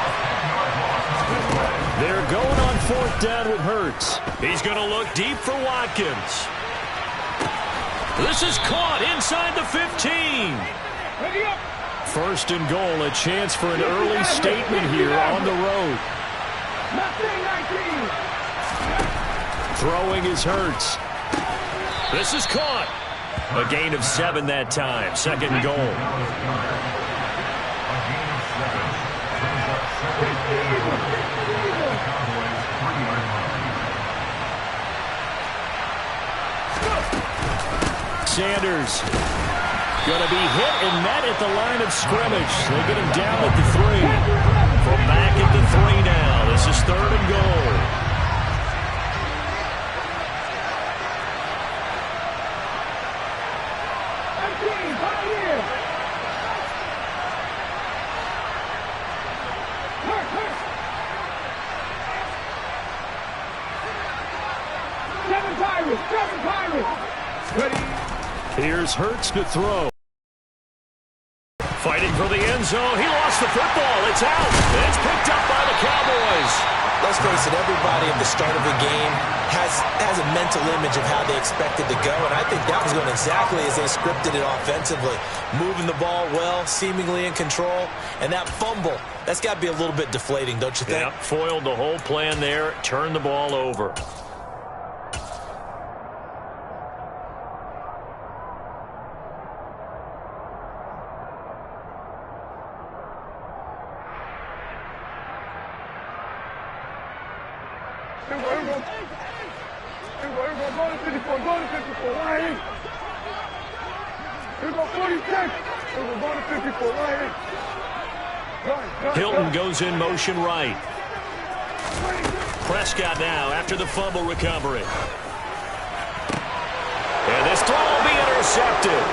They're going on 4th down with Hurts. He's going to look deep for Watkins. This is caught inside the 15. 1st and goal, a chance for an early statement here on the road. Throwing is Hurts. This is caught. A gain of 7 that time. 2nd and goal. Sanders going to be hit and met at the line of scrimmage. They get him down at the 3. From back at the 3 now. This is 3rd and goal. Here's Hurts to throw. Fighting for the end zone. He lost the football. It's out. It's picked up by the Cowboys. Let's face it, everybody at the start of the game has a mental image of how they expect it to go, and I think that was going exactly as they scripted it offensively. Moving the ball well, seemingly in control, and that fumble, that's got to be a little bit deflating, don't you think? Yep, foiled the whole plan there. Turned the ball over. Hilton goes in motion right. Prescott now after the fumble recovery. And this throw will be intercepted.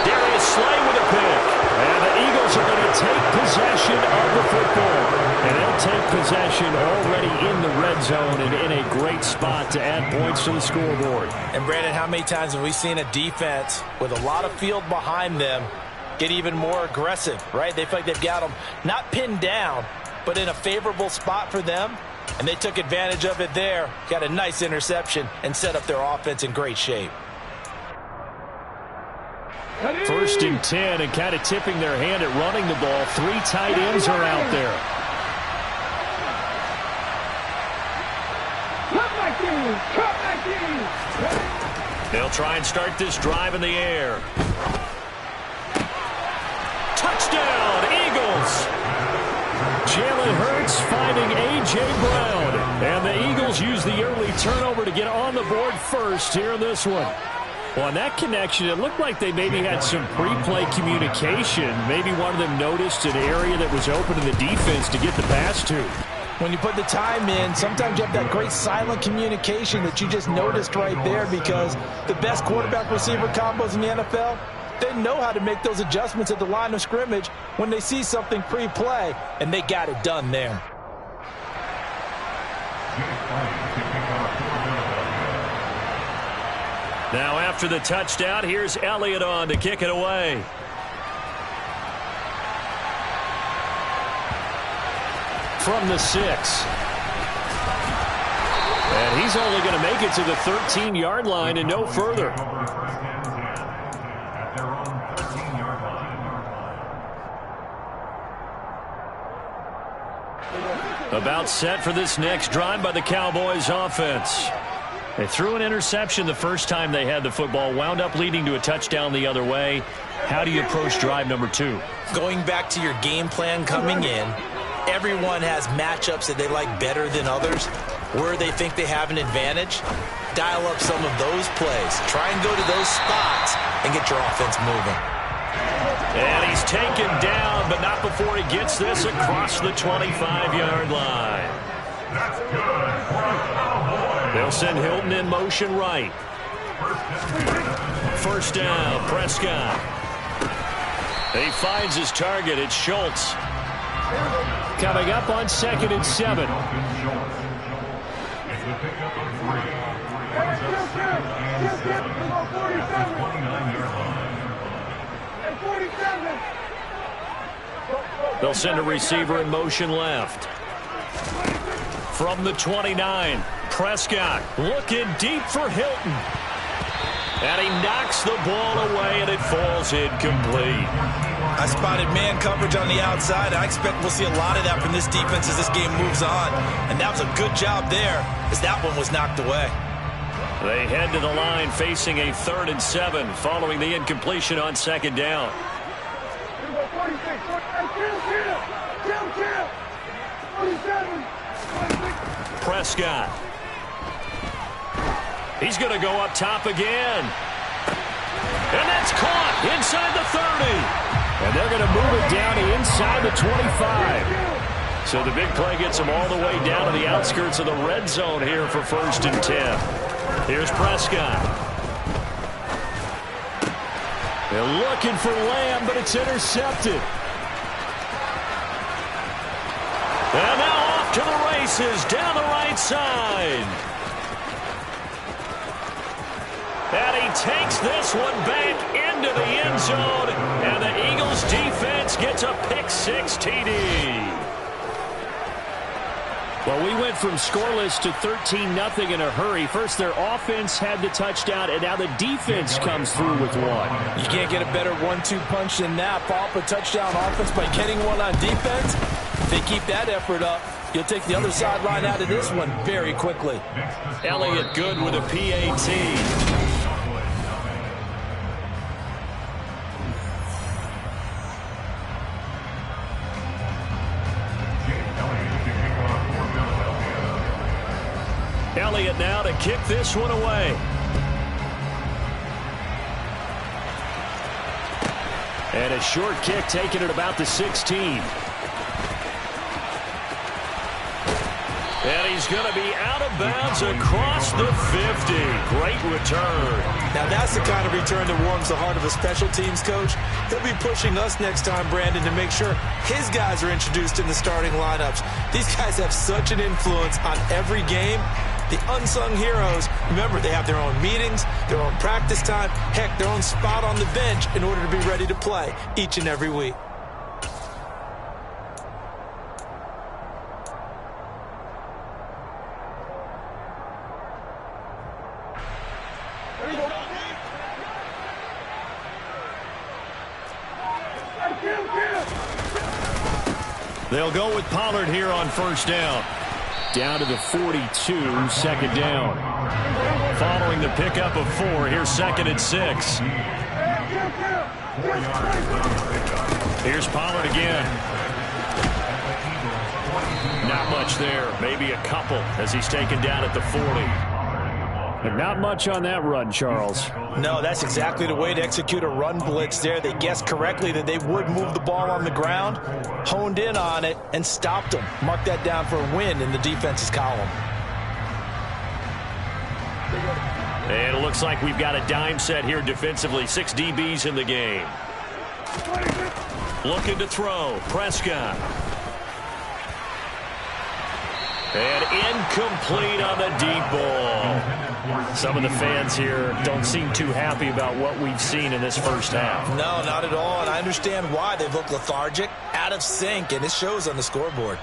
Darius Slay with a pick. And the Eagles are going to take possession of the football. And they'll take possession already in the red zone and in a great spot to add points to the scoreboard. And Brandon, how many times have we seen a defense with a lot of field behind them get even more aggressive, right? They feel like they've got them not pinned down, but in a favorable spot for them. And they took advantage of it there. Got a nice interception and set up their offense in great shape. 1st and 10, and kind of tipping their hand at running the ball. 3 tight ends are out there. They'll try and start this drive in the air. Touchdown, Eagles! Jalen Hurts finding A.J. Brown. And the Eagles use the early turnover to get on the board first here in this one. Well, on that connection, it looked like they maybe had some pre-play communication. Maybe one of them noticed an area that was open in the defense to get the pass to. When you put the time in, sometimes you have that great silent communication that you just noticed right there, because the best quarterback-receiver combos in the NFL, They know how to make those adjustments at the line of scrimmage when they see something pre-play, and they got it done there. Now after the touchdown, here's Elliott on to kick it away. From the 6. And he's only going to make it to the 13-yard line and no further. About set for this next drive by the Cowboys offense. They threw an interception the first time they had the football, wound up leading to a touchdown the other way. How do you approach drive number 2? Going back to your game plan coming in, everyone has matchups that they like better than others. Where they think they have an advantage, dial up some of those plays. Try and go to those spots and get your offense moving. And he's taken down, but not before he gets this across the 25-yard line. They'll send Hilton in motion right. First down, Prescott. He finds his target. It's Schultz. Coming up on 2nd and 7. They'll send a receiver in motion left. From the 29, Prescott looking deep for Hilton. And he knocks the ball away, and it falls incomplete. I spotted man coverage on the outside. I expect we'll see a lot of that from this defense as this game moves on. And that was a good job there as that one was knocked away. They head to the line facing a 3rd and 7 following the incompletion on 2nd down. Prescott. He's going to go up top again. And that's caught inside the 30. And they're going to move it down to inside the 25. So the big play gets them all the way down to the outskirts of the red zone here for 1st and 10. Here's Prescott. They're looking for Lamb, but it's intercepted. And now off to the races down the right side. And he takes this one back into the end zone. And the Eagles defense gets a pick-6 TD. Well, we went from scoreless to 13-0 in a hurry. First, their offense had the touchdown, and now the defense comes through with one. You can't get a better 1-2 punch than that. Follow up a touchdown offense by getting one on defense. If they keep that effort up, you'll take the other sideline out of this one very quickly. Elliott good with a PAT. Elliott now to kick this one away. And a short kick taken at about the 16. And he's going to be out of bounds across the 50. Great return. Now that's the kind of return that warms the heart of a special teams coach. He'll be pushing us next time, Brandon, to make sure his guys are introduced in the starting lineups. These guys have such an influence on every game. The unsung heroes, remember, they have their own meetings, their own practice time, heck, their own spot on the bench in order to be ready to play each and every week. They'll go with Pollard here on 1st down. Down to the 42, 2nd down. Following the pickup of 4, here's 2nd and 6. Here's Pollard again. Not much there, maybe a couple as he's taken down at the 40. And not much on that run, Charles. No, that's exactly the way to execute a run blitz there. They guessed correctly that they would move the ball on the ground, honed in on it, and stopped them. Mark that down for a win in the defense's column. And it looks like we've got a dime set here defensively. 6 DBs in the game. Looking to throw. Prescott. And incomplete on the deep ball. Some of the fans here don't seem too happy about what we've seen in this first half. No, not at all, and I understand why. They've looked lethargic, out of sync, and it shows on the scoreboard.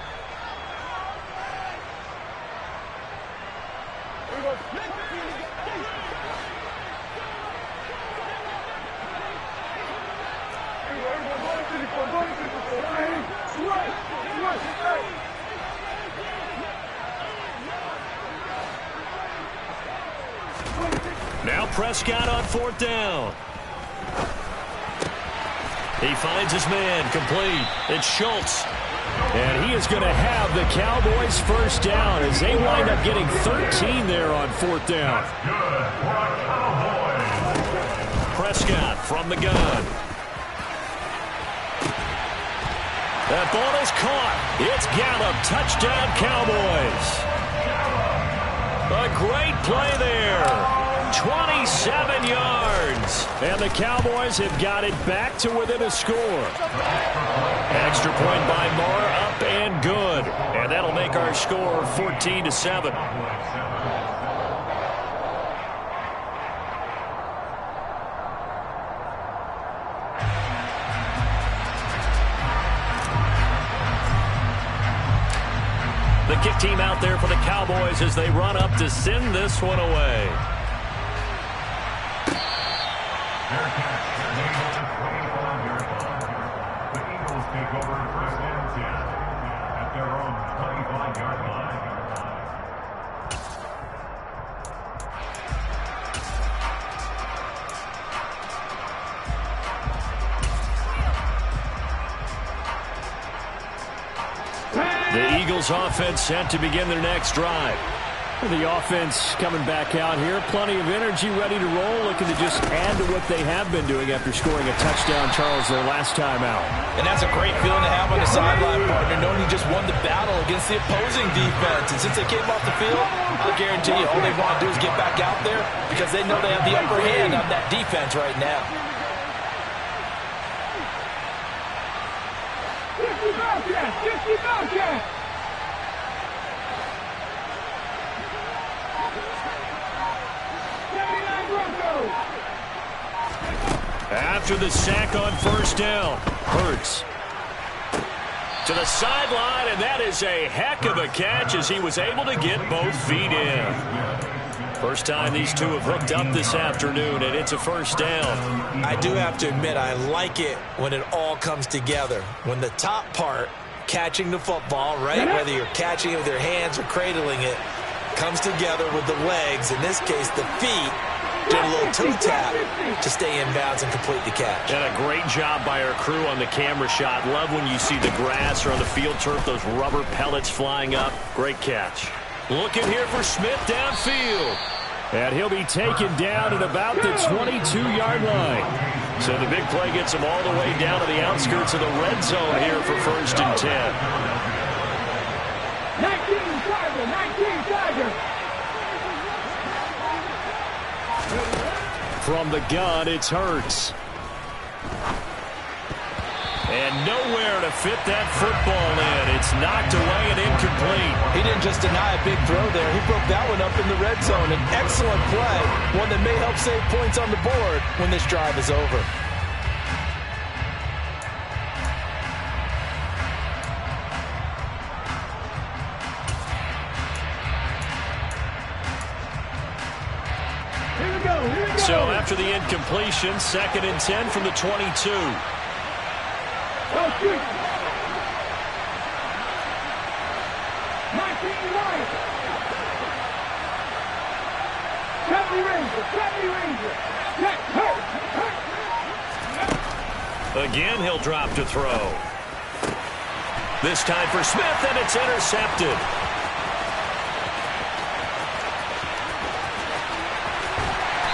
Now Prescott on 4th down. He finds his man, complete. It's Schultz. And he is going to have the Cowboys first down as they wind up getting 13 there on 4th down. Prescott from the gun. That ball is caught. It's Gallup. Touchdown, Cowboys. A great play there. 27 yards. And the Cowboys have got it back to within a score. Extra point by Moore, up and good. And that'll make our score 14-7. The kick team out there for the Cowboys as they run up to send this one away. The Eagles offense set to begin their next drive. The offense coming back out here. Plenty of energy, ready to roll, looking to just add to what they have been doing after scoring a touchdown, Charles, their last time out. And that's a great feeling to have on the sideline, partner, knowing you just won the battle against the opposing defense. And since they came off the field, I guarantee you all they want to do is get back out there because they know they have the upper hand on that defense right now. 50 Bobcats! 50 Bobcats! After the sack on first down, Hurts to the sideline, and that is a heck of a catch as he was able to get both feet in. First time these two have hooked up this afternoon, and it's a first down. I do have to admit, I like it when it all comes together. When the top part, catching the football, right, whether you're catching it with your hands or cradling it, comes together with the legs, in this case the feet, doing a little toe tap to stay in bounds and complete the catch. And a great job by our crew on the camera shot. Love when you see the grass or on the field turf, those rubber pellets flying up. Great catch. Looking here for Smith downfield. And he'll be taken down at about the 22-yard line. So the big play gets him all the way down to the outskirts of the red zone here for 1st and 10. 19 Tiger! From the gun, it's Hurts. And nowhere to fit that football in. It's knocked away and incomplete. He didn't just deny a big throw there. He broke that one up in the red zone. An excellent play. One that may help save points on the board when this drive is over. So after the incompletion, 2nd and 10 from the 22. Go shoot! 19 Lions! Chubby Ranger! Again, he'll drop to throw. This time for Smith, and it's intercepted.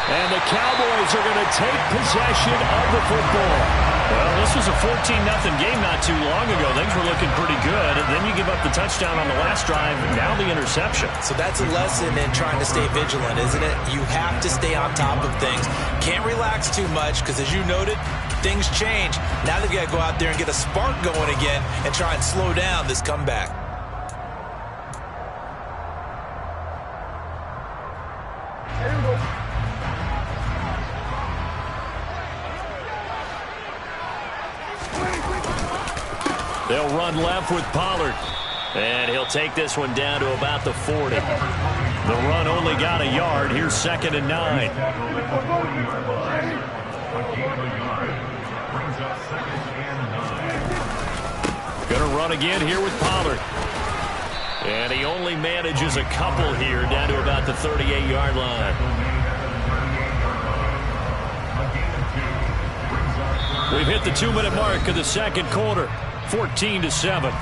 And the Cowboys are going to take possession of the football. Well, this was a 14-0 game not too long ago. Things were looking pretty good. And then you give up the touchdown on the last drive, now the interception. So that's a lesson in trying to stay vigilant, isn't it? You have to stay on top of things. Can't relax too much because, as you noted, things change. Now they've got to go out there and get a spark going again and try and slow down this comeback. They'll run left with Pollard. And he'll take this one down to about the 40. The run only got a yard. Here's 2nd and 9. Gonna run again here with Pollard. And he only manages a couple here down to about the 38-yard line. We've hit the 2-minute mark of the second quarter. 14-7.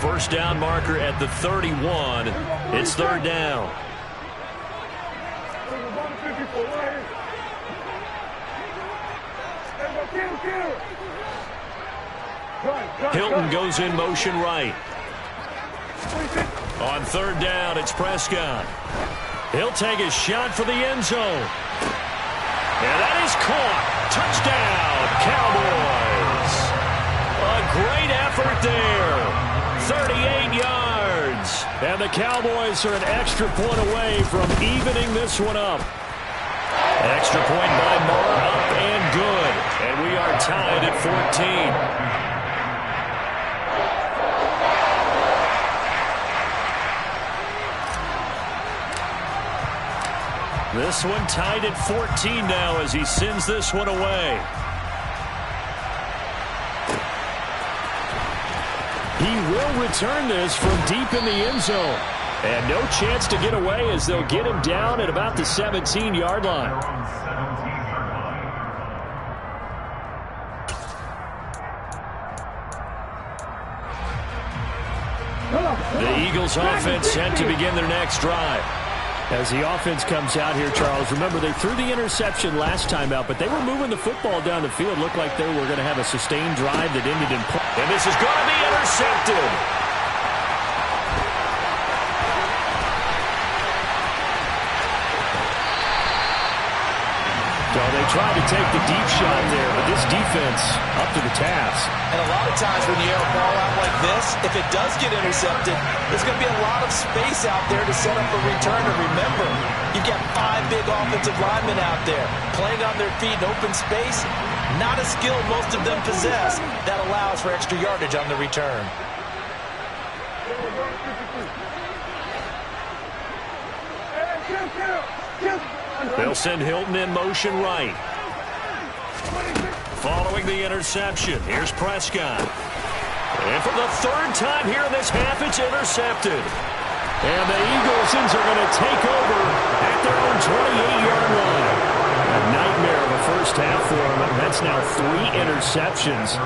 First down marker at the 31. It's 3rd down. Hilton goes in motion right. On 3rd down, it's Prescott. He'll take a shot for the end zone. And that is caught. Touchdown, Cowboys. A great effort there. 38 yards. And the Cowboys are an extra point away from evening this one up. Extra point by Moore, up and good. And we are tied at 14. This one tied at 14 now as he sends this one away. He will return this from deep in the end zone. And no chance to get away as they'll get him down at about the 17-yard line. The Eagles offense set to begin their next drive. As the offense comes out here, Charles, remember they threw the interception last time out, but they were moving the football down the field. Looked like they were going to have a sustained drive that ended in point. And this is going to be intercepted. So they tried to take the deep shot there, but this defense up to the task. And a lot of times when you air a ball out like this, if it does get intercepted, there's going to be a lot of space out there to set up a return. And remember, you've got 5 big offensive linemen out there playing on their feet in open space. Not a skill most of them possess that allows for extra yardage on the return. They'll send Hilton in motion right. Following the interception, here's Prescott. And for the 3rd time here in this half, it's intercepted. And the Eaglesons are going to take over at their own 28-yard line. A nightmare of a first half for them. That's now 3 interceptions.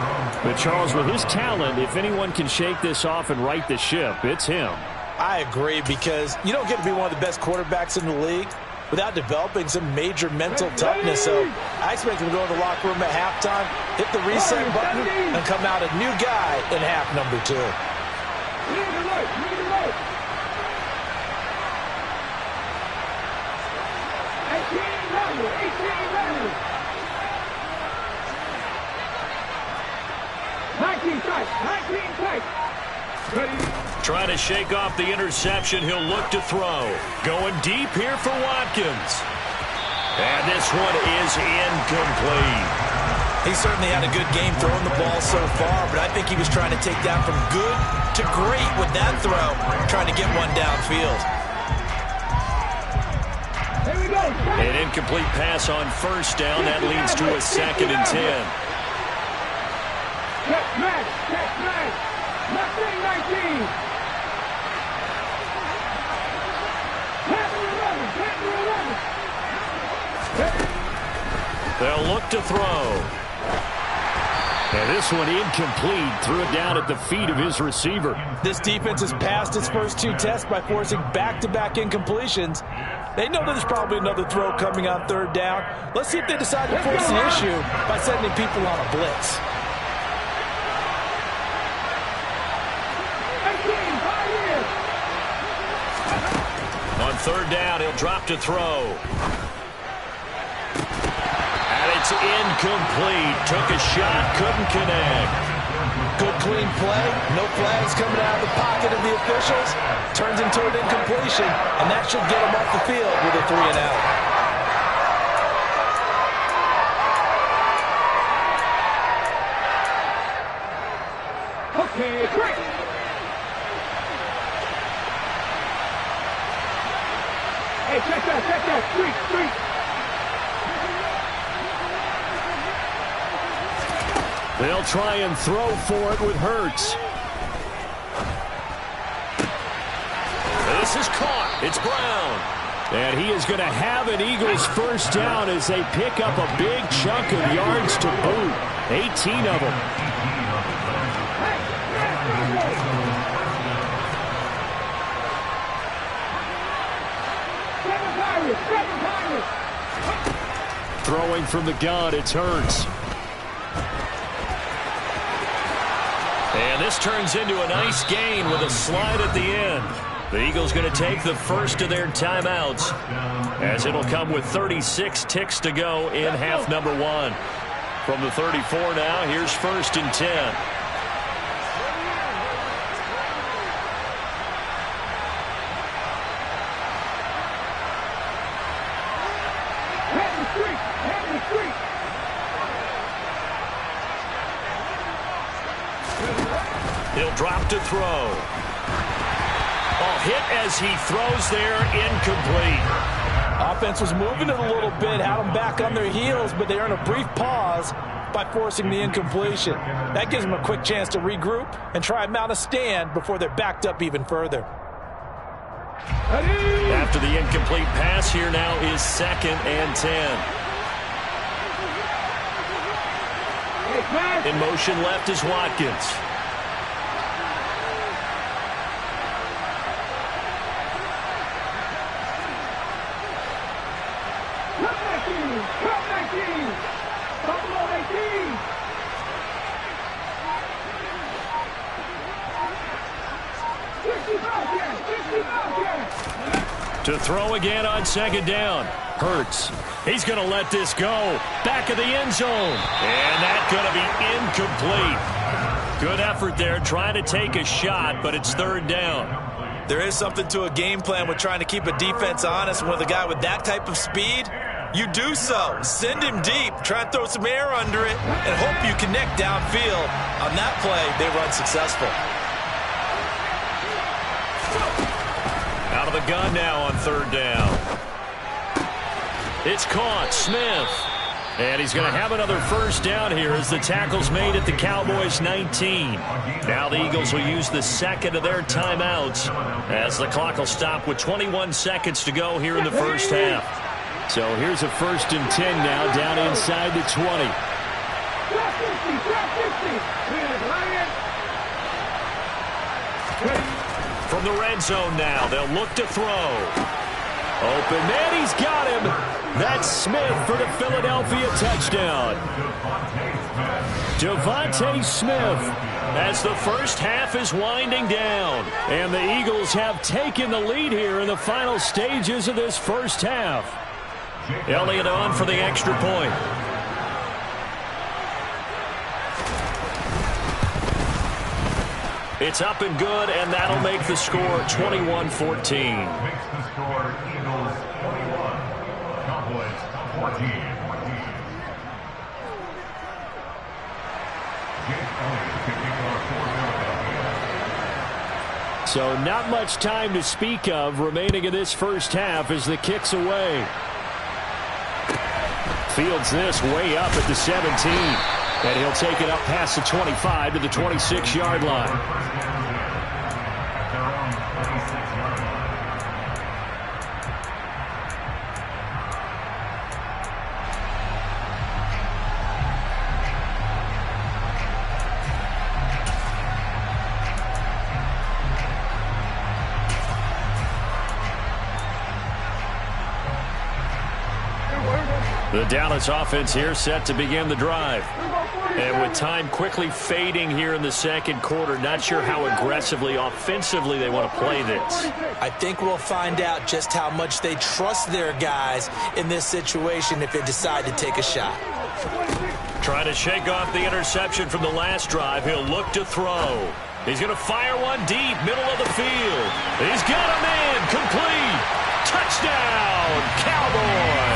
But Charles, with his talent, if anyone can shake this off and right the ship, it's him. I agree, because you don't get to be one of the best quarterbacks in the league without developing some major mental toughness. So I expect him to go in the locker room at halftime, hit the reset button, and come out a new guy in half number 2. Trying to shake off the interception. He'll look to throw. Going deep here for Watkins. And this one is incomplete. He certainly had a good game throwing the ball so far, but I think he was trying to take that from good to great with that throw, trying to get one downfield. An incomplete pass on 1st down. That leads to a 2nd and 10. Check match. Nothing 19. They'll look to throw. And this one incomplete. Threw it down at the feet of his receiver. This defense has passed its first 2 tests by forcing back-to-back incompletions. They know that there's probably another throw coming on 3rd down. Let's see if they decide to force the issue by sending people on a blitz. On 3rd down, he'll drop to throw. And it's incomplete. Took a shot, couldn't connect. Good clean play. No flags coming out of the pocket of the officials. Turns into an incompletion, and that should get him off the field with a 3-and-out. Okay, great. Hey, check that, street. They'll try and throw for it with Hurts. This is caught. It's Brown. And he is going to have an Eagles first down as they pick up a big chunk of yards to boot. 18 of them. Throwing from the gun, it's Hurts. And this turns into a nice gain with a slide at the end. The Eagles going to take the first of their timeouts as it'll come with 36 ticks to go in half number 1. From the 34 now, here's 1st and 10. He'll drop to throw. Ball hit as he throws there, incomplete. Offense was moving it a little bit, had them back on their heels, but they earn a brief pause by forcing the incompletion. That gives them a quick chance to regroup and try and mount a stand before they're backed up even further. After the incomplete pass, here now is 2nd and 10. In motion left is Watkins. To throw again on 2nd down. Hurts. He's going to let this go. Back of the end zone. And that's going to be incomplete. Good effort there trying to take a shot, but it's 3rd down. There is something to a game plan with trying to keep a defense honest. With a guy with that type of speed, you do so. Send him deep. Try and throw some air under it and hope you connect downfield. On that play, they run successful. Out of the gun now on 3rd down. It's caught. Smith. And he's going to have another first down here as the tackle's made at the Cowboys' 19. Now the Eagles will use the 2nd of their timeouts as the clock will stop with 21 seconds to go here in the first half. So here's a 1st and 10 now down inside the 20. From the red zone now, they'll look to throw. Open man, he's got him. That's Smith for the Philadelphia touchdown. DeVonta Smith as the first half is winding down. And the Eagles have taken the lead here in the final stages of this first half. Elliott on for the extra point. It's up and good, and that'll make the score 21-14. Makes the score Eagles 21, Cowboys 14. So not much time to speak of remaining in this first half as the kick's away. Fields this way up at the 17. And he'll take it up past the 25 to the 26-yard line. The Dallas offense here set to begin the drive. And with time quickly fading here in the second quarter, not sure how aggressively, offensively they want to play this. I think we'll find out just how much they trust their guys in this situation if they decide to take a shot. Trying to shake off the interception from the last drive. He'll look to throw. He's going to fire one deep, middle of the field. He's got a man, complete. Touchdown, Cowboys.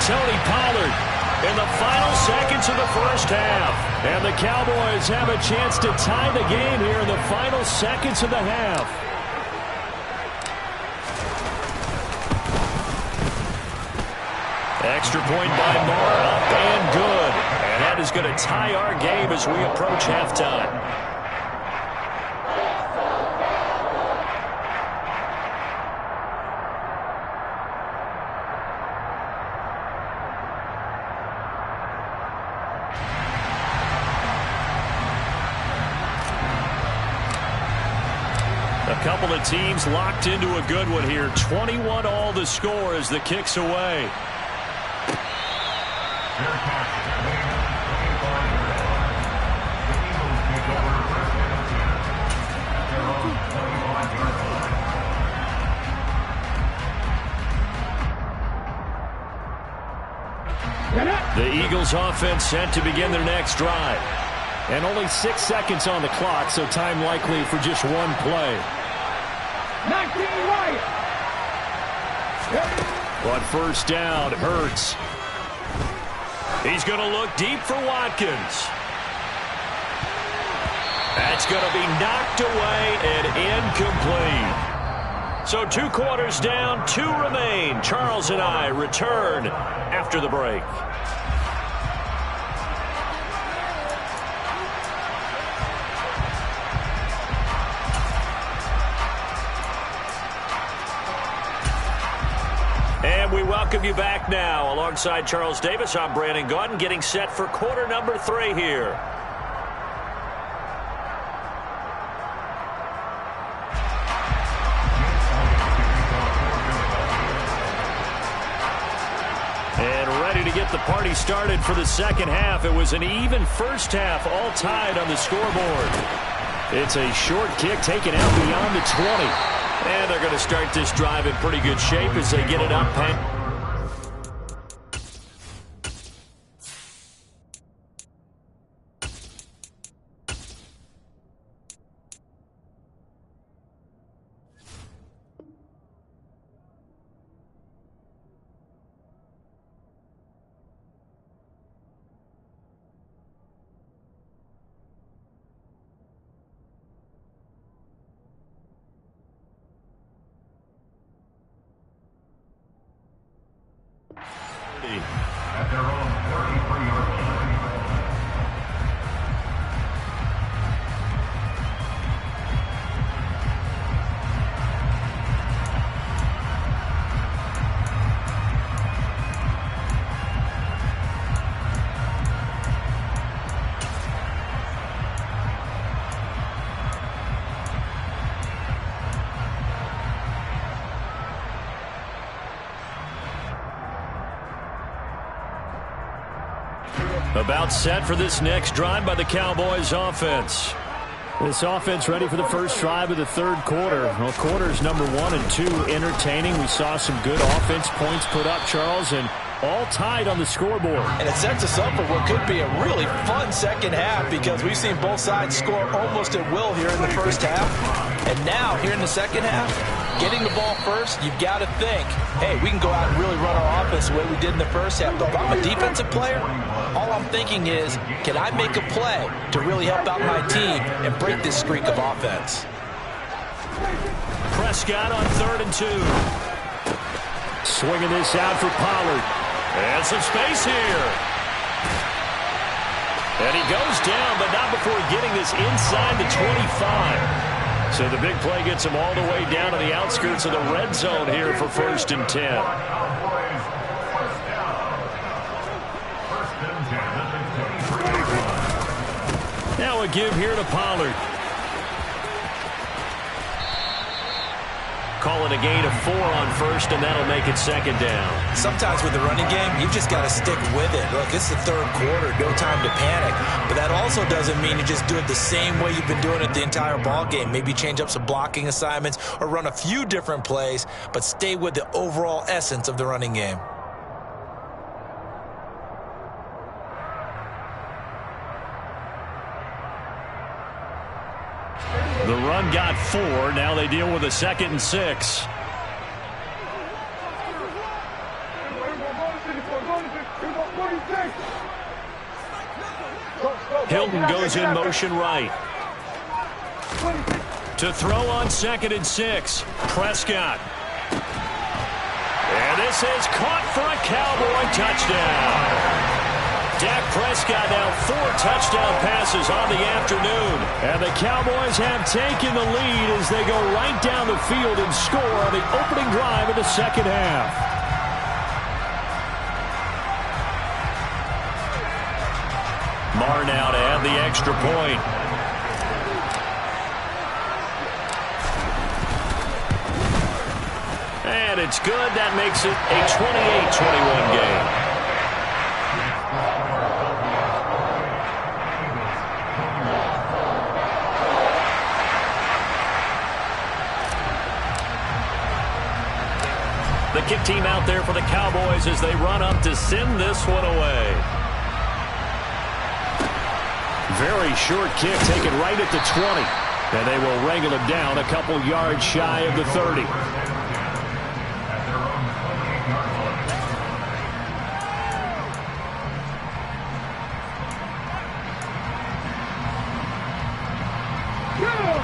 Tony Pollard in the final seconds of the first half. And the Cowboys have a chance to tie the game here in the final seconds of the half. Extra point by Moore, up and good. And that is going to tie our game as we approach halftime. A couple of teams locked into a good one here. 21 all the score as the kick's away. The Eagles offense set to begin their next drive. And only 6 seconds on the clock, so time likely for just one play. 19 right. But first down, Hurts. He's going to look deep for Watkins. That's going to be knocked away and incomplete. So 2 quarters down, 2 remain. Charles and I return after the break. And we welcome you back now. Alongside Charles Davis, I'm Brandon Gaudin, getting set for quarter number 3 here. And ready to get the party started for the second half. It was an even first half, all tied on the scoreboard. It's a short kick taken out beyond the 20. And they're going to start this drive in pretty good shape as they get it up. At their own 33-yard line. About set for this next drive by the Cowboys offense. This offense ready for the first drive of the third quarter. Well, quarters number 1 and 2 entertaining. We saw some good offense points put up, Charles, and all tied on the scoreboard. And it sets us up for what could be a really fun second half because we've seen both sides score almost at will here in the first half. And now, here in the second half, getting the ball first, you've got to think, hey, we can go out and really run our offense the way we did in the first half. But if I'm a defensive player, all I'm thinking is, can I make a play to really help out my team and break this streak of offense? Prescott on 3rd and 2. Swinging this out for Pollard. And some space here. And he goes down, but not before getting this inside the 25. So the big play gets him all the way down to the outskirts of the red zone here for 1st and 10. Now a give here to Pollard. call it a gain of 4 on first, and that'll make it second down. Sometimes with the running game, you've just got to stick with it. Look, it's the third quarter, no time to panic. But that also doesn't mean you just do it the same way you've been doing it the entire ball game. Maybe change up some blocking assignments or run a few different plays, but stay with the overall essence of the running game. The run got 4. Now they deal with a 2nd and 6. Hilton goes in motion right. To throw on 2nd and 6. Prescott. And this is caught for a Cowboy touchdown. Dak Prescott now 4 touchdown passes on the afternoon. And the Cowboys have taken the lead as they go right down the field and score on the opening drive of the second half. Marr now to add the extra point. And it's good. That makes it a 28-21 game. The kick team out there for the Cowboys as they run up to send this one away. Very short kick taken right at the 20. And they will wrangle him down a couple yards shy of the 30.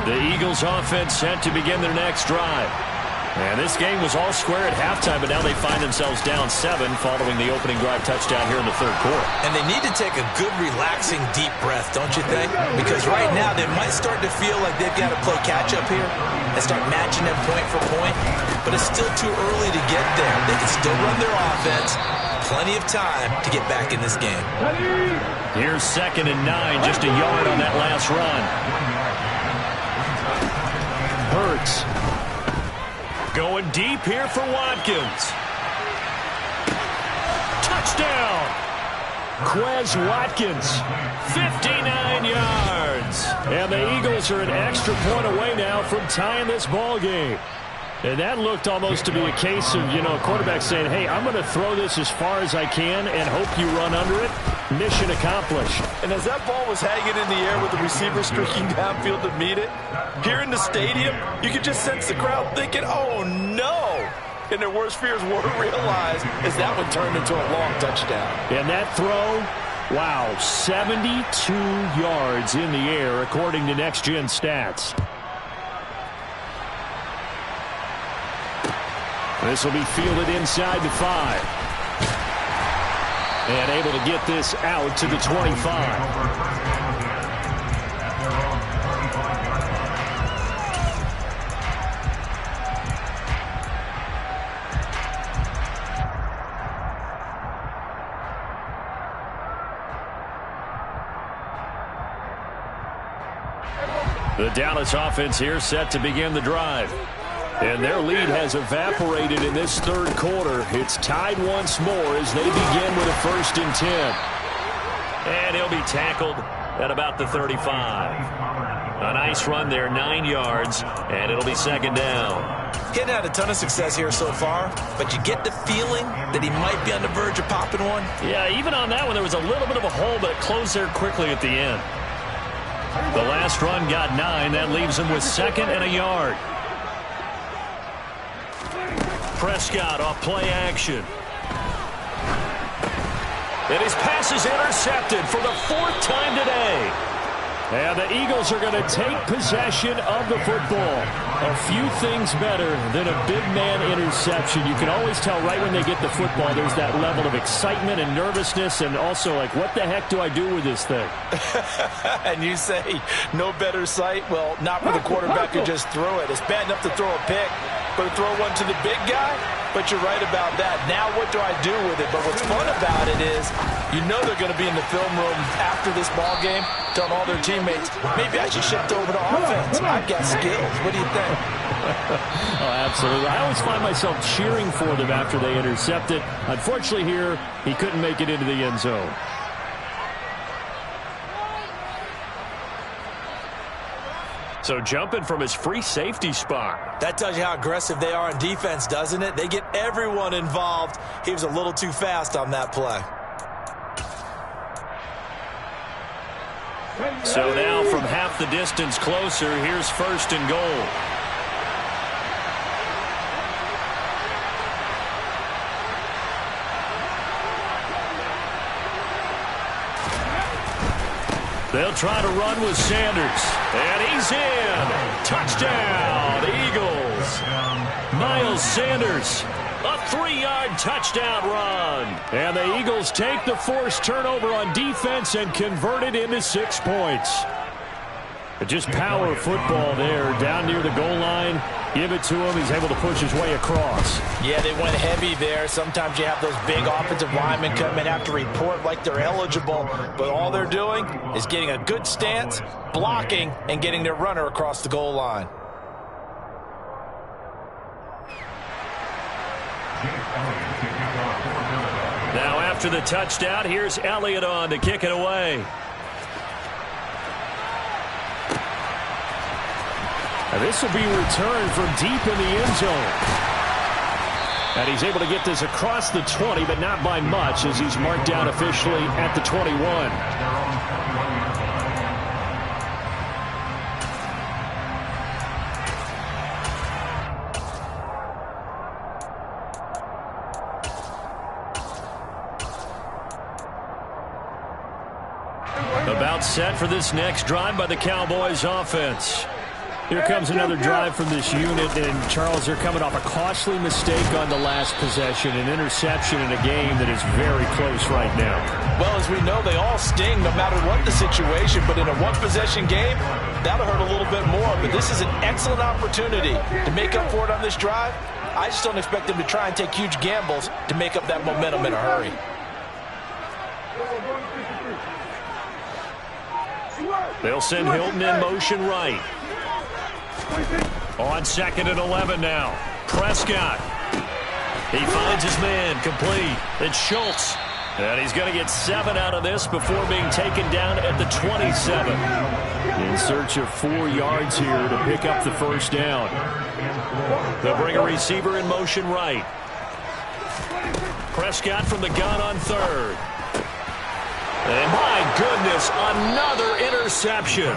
The Eagles offense set to begin their next drive. And this game was all square at halftime, but now they find themselves down 7 following the opening drive touchdown here in the third quarter. And they need to take a good, relaxing, deep breath, don't you think? Because right now they might start to feel like they've got to play catch-up here and start matching them point for point. But it's still too early to get there. They can still run their offense. Plenty of time to get back in this game. Here's 2nd and 9, just a yard on that last run. Hurts. Going deep here for Watkins. Touchdown! Quez Watkins. 59 yards. And the Eagles are an extra point away now from tying this ball game. And that looked almost to be a case of, a quarterback saying, hey, I'm going to throw this as far as I can and hope you run under it. Mission accomplished. And as that ball was hanging in the air with the receiver streaking downfield to meet it, here in the stadium, you could just sense the crowd thinking, oh, no. And their worst fears were realized as that one turned into a long touchdown. And that throw, wow, 72 yards in the air, according to Next Gen Stats. This will be fielded inside the 5. And able to get this out to the 25. The Dallas offense here set to begin the drive. And their lead has evaporated in this third quarter. It's tied once more as they begin with a 1st and 10. And he'll be tackled at about the 35. A nice run there, 9 yards, and it'll be 2nd down. He hadn't had a ton of success here so far, but you get the feeling that he might be on the verge of popping one. Yeah, even on that one, there was a little bit of a hole, but it closed there quickly at the end. The last run got 9. That leaves him with 2nd and a yard. Prescott off play action. And his pass is intercepted for the 4th time today. And the Eagles are going to take possession of the football. A few things better than a big man interception. You can always tell right when they get the football, there's that level of excitement and nervousness and also like, what the heck do I do with this thing? And you say, no better sight? Well, not for the quarterback who just threw it. It's bad enough to throw a pick, but to throw one to the big guy? But you're right about that. Now what do I do with it? But what's fun about it is you know they're going to be in the film room after this ball game telling all their teammates, maybe I should shift over to offense. I've got skills. What do you think? Oh, absolutely. I always find myself cheering for them after they intercept it. Unfortunately here, he couldn't make it into the end zone. So jumping from his free safety spot. That tells you how aggressive they are on defense, doesn't it? They get everyone involved. He was a little too fast on that play. So now from half the distance closer, here's 1st and goal. They'll try to run with Sanders. And he's in. Touchdown, Eagles. Miles Sanders. A 3-yard touchdown run. And the Eagles take the forced turnover on defense and convert it into 6 points. But just power football there down near the goal line. Give it to him. He's able to push his way across. Yeah, they went heavy there. Sometimes you have those big offensive linemen come in, have to report like they're eligible. But all they're doing is getting a good stance, blocking, and getting their runner across the goal line. Now after the touchdown, here's Elliott on to kick it away. And this will be returned from deep in the end zone. And he's able to get this across the 20, but not by much, as he's marked down officially at the 21. About set for this next drive by the Cowboys offense. Here comes another drive from this unit, and Charles, they're coming off a costly mistake on the last possession, an interception in a game that is very close right now. Well, as we know, they all sting no matter what the situation, but in a one-possession game, that'll hurt a little bit more. But this is an excellent opportunity to make up for it on this drive. I just don't expect them to try and take huge gambles to make up that momentum in a hurry. They'll send Hilton in motion right. On 2nd and 11 now. Prescott. He finds his man complete. It's Schultz. And he's going to get 7 out of this before being taken down at the 27. In search of 4 yards here to pick up the first down. They'll bring a receiver in motion right. Prescott from the gun on 3rd. And my goodness, another interception.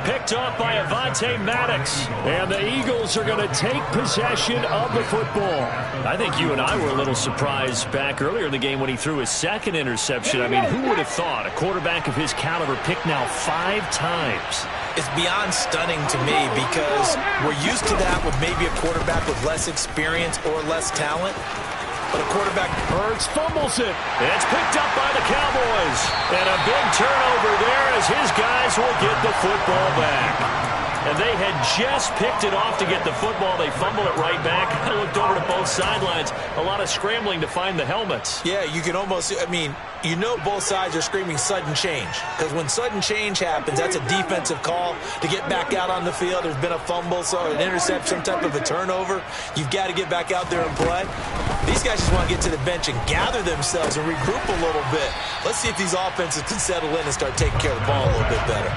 Picked off by Avonte Maddox. And the Eagles are going to take possession of the football. I think you and I were a little surprised back earlier in the game when he threw his 2nd interception. I mean, who would have thought a quarterback of his caliber picked now 5 times? It's beyond stunning to me because we're used to that with maybe a quarterback with less experience or less talent. But a quarterback, Hurts fumbles it. It's picked up by the Cowboys. And a big turnover there as his guys will get the football back. And they had just picked it off to get the football. They fumble it right back. I looked over to both sidelines. A lot of scrambling to find the helmets. Yeah, you can almost, I mean, you know both sides are screaming sudden change. Because when sudden change happens, that's a defensive call to get back out on the field. There's been a fumble, so an intercept, some type of a turnover. You've got to get back out there and play. These guys just want to get to the bench and gather themselves and regroup a little bit. Let's see if these offenses can settle in and start taking care of the ball a little bit better.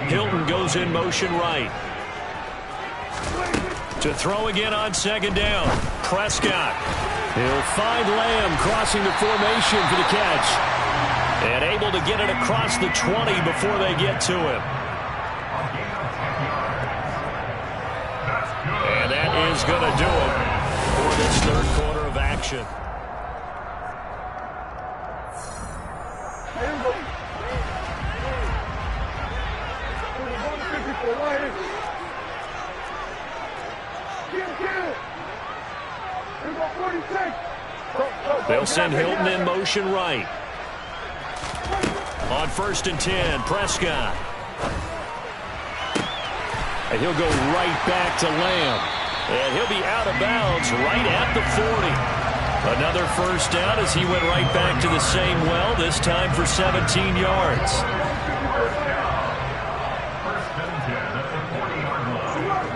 Hilton goes in motion right. To throw again on 2nd down. Prescott. He'll find Lamb crossing the formation for the catch. And able to get it across the 20 before they get to him. And that is going to do it for this 3rd quarter of action. They'll send Hilton in motion right. On 1st and 10, Prescott. And he'll go right back to Lamb. And he'll be out of bounds right at the 40. Another first down as he went right back to the same well, this time for 17 yards.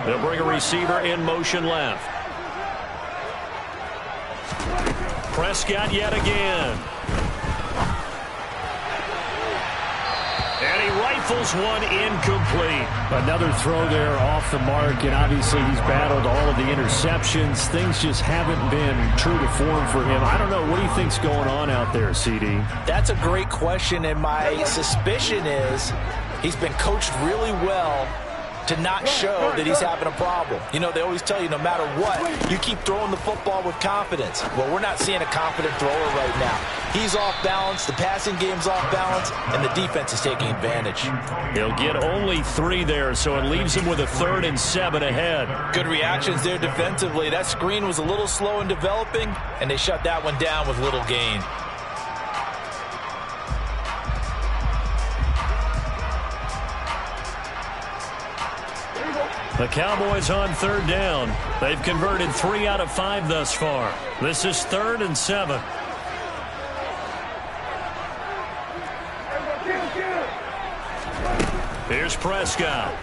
They'll bring a receiver in motion left. Prescott yet again. And he rifles one incomplete. Another throw there off the mark, and obviously he's battled all of the interceptions. Things just haven't been true to form for him. I don't know. What do you think's going on out there, CD? That's a great question, and my suspicion is he's been coached really well to not show that he's having a problem. You know, they always tell you no matter what, you keep throwing the football with confidence. Well, we're not seeing a confident thrower right now. He's off balance, the passing game's off balance, and the defense is taking advantage. He'll get only 3 there, so it leaves him with a 3rd and 7 ahead. Good reactions there defensively. That screen was a little slow in developing, and they shut that one down with little gain. The Cowboys on 3rd down. They've converted 3 out of 5 thus far. This is 3rd and 7. Here's Prescott.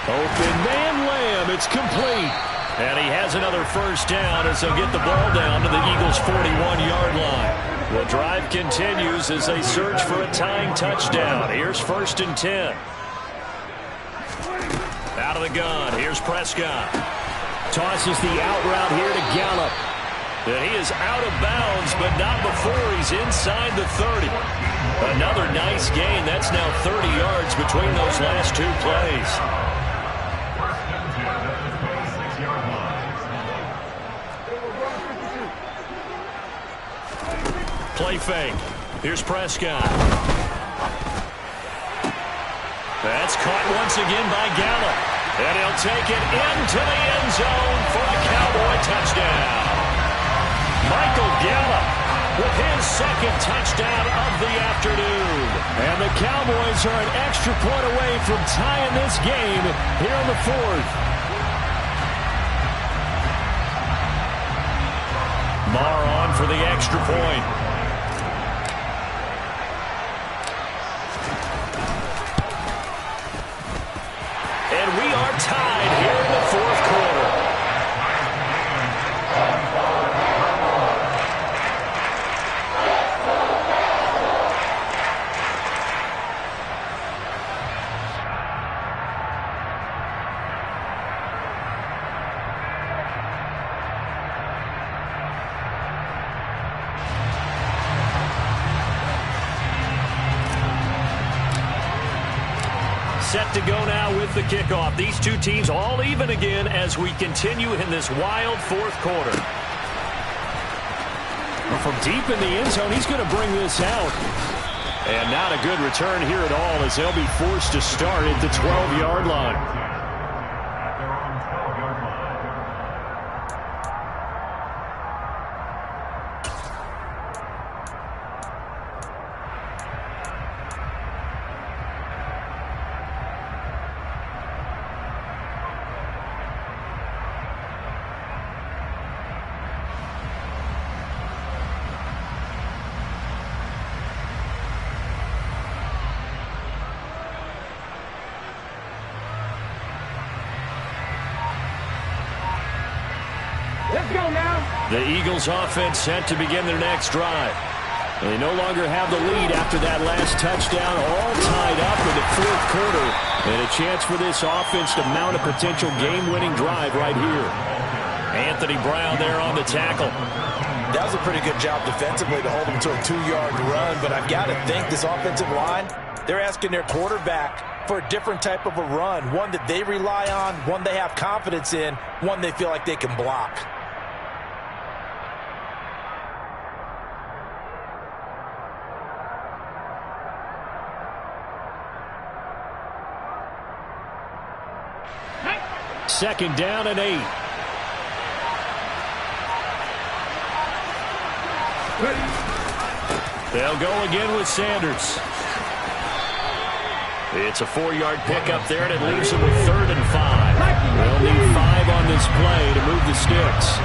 Open man Lamb. It's complete. And he has another first down as they'll get the ball down to the Eagles' 41-yard line. The drive continues as they search for a tying touchdown. Here's 1st and 10. Out of the gun. Here's Prescott. Tosses the out route here to Gallup. And he is out of bounds, but not before he's inside the 30. Another nice gain. That's now 30 yards between those last 2 plays. Play fake. Here's Prescott. That's caught once again by Gallup. And he'll take it into the end zone for a Cowboy touchdown. Michael Gallup with his 2nd touchdown of the afternoon. And the Cowboys are an extra point away from tying this game here in the 4th. Marr on for the extra point. And we are tied here in the 4th quarter. Set to go now with the kickoff. These 2 teams all even again as we continue in this wild 4th quarter. From deep in the end zone, he's going to bring this out. And not a good return here at all as they'll be forced to start at the 12-yard line. Let's go now. The Eagles offense set to begin their next drive. They no longer have the lead after that last touchdown, all tied up in the 4th quarter. And a chance for this offense to mount a potential game-winning drive right here. Anthony Brown there on the tackle. That was a pretty good job defensively to hold him to a 2-yard run, but I've got to think this offensive line, they're asking their quarterback for a different type of a run, one that they rely on, one they have confidence in, one they feel like they can block. Second down and 8. They'll go again with Sanders. It's a 4-yard pickup there, and it leaves them with 3rd and 5. They'll need 5 on this play to move the sticks.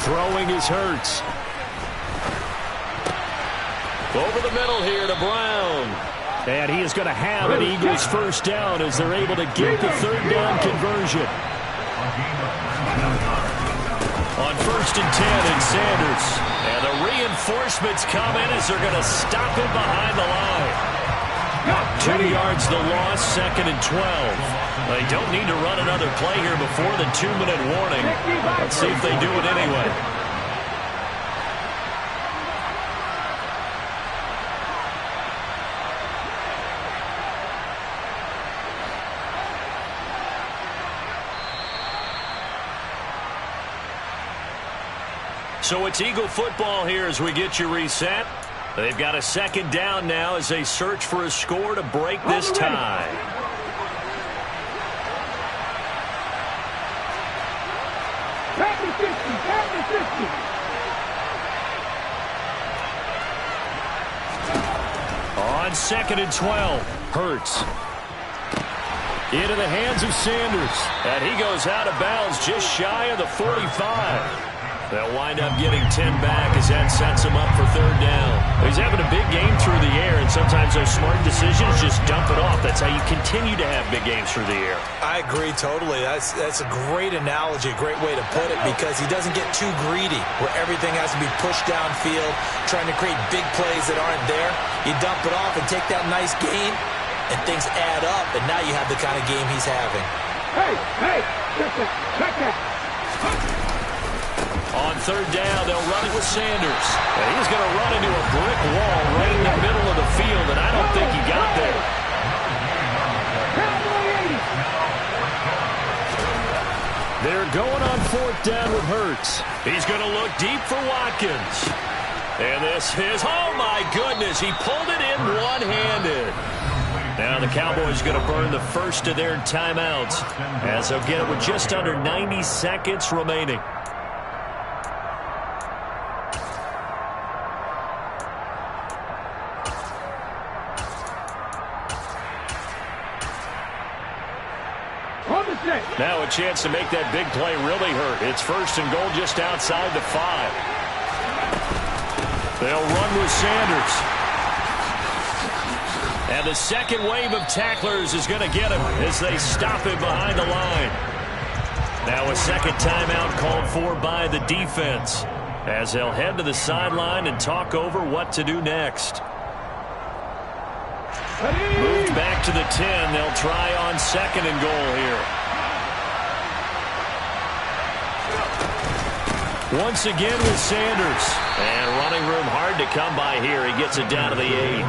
Throwing is Hurts. Over the middle here to Brown. And he is going to have an Eagles first down as they're able to get the third down conversion. On 1st and 10, it's Sanders. And the reinforcements come in as they're going to stop him behind the line. 2 yards the loss, 2nd and 12. They don't need to run another play here before the 2-minute warning. Let's see if they do it anyway. So it's Eagle football here as we get you reset. They've got a 2nd down now as they search for a score to break this tie. On 2nd and 12, Hurts. Into the hands of Sanders. And he goes out of bounds just shy of the 45. They'll wind up getting 10 back as that sets him up for 3rd down. He's having a big game through the air, and sometimes those smart decisions just dump it off. That's how you continue to have big games through the air. I agree totally. That's a great analogy, a great way to put it, because he doesn't get too greedy where everything has to be pushed downfield, trying to create big plays that aren't there. You dump it off and take that nice gain, and things add up, and now you have the kind of game he's having. Hey, check that. On 3rd down, they'll run it with Sanders. And he's going to run into a brick wall right in the middle of the field, and I don't think he got there. They're going on 4th down with Hurts. He's going to look deep for Watkins. And this is, oh my goodness, he pulled it in one-handed. Now the Cowboys going to burn the first of their timeouts as they'll get it with just under 90 seconds remaining. Now a chance to make that big play really hurt. It's 1st and goal just outside the 5. They'll run with Sanders. And the second wave of tacklers is going to get him as they stop him behind the line. Now a second timeout called for by the defense as they'll head to the sideline and talk over what to do next. Moved back to the 10. They'll try on 2nd and goal here. Once again with Sanders. And running room hard to come by here. He gets it down to the 8.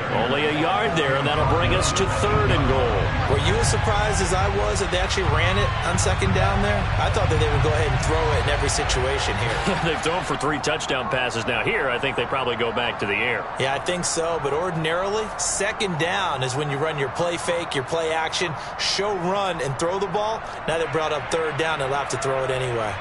Only a yard there, and that'll bring us to 3rd and goal. Were you as surprised as I was that they actually ran it on 2nd down there? I thought that they would go ahead and throw it in every situation here. They've thrown for 3 touchdown passes. Now here, I think they probably go back to the air. Yeah, I think so, but ordinarily, 2nd down is when you run your play fake, your play action, show run, and throw the ball. Now they brought up 3rd down, they'll have to throw it anyway.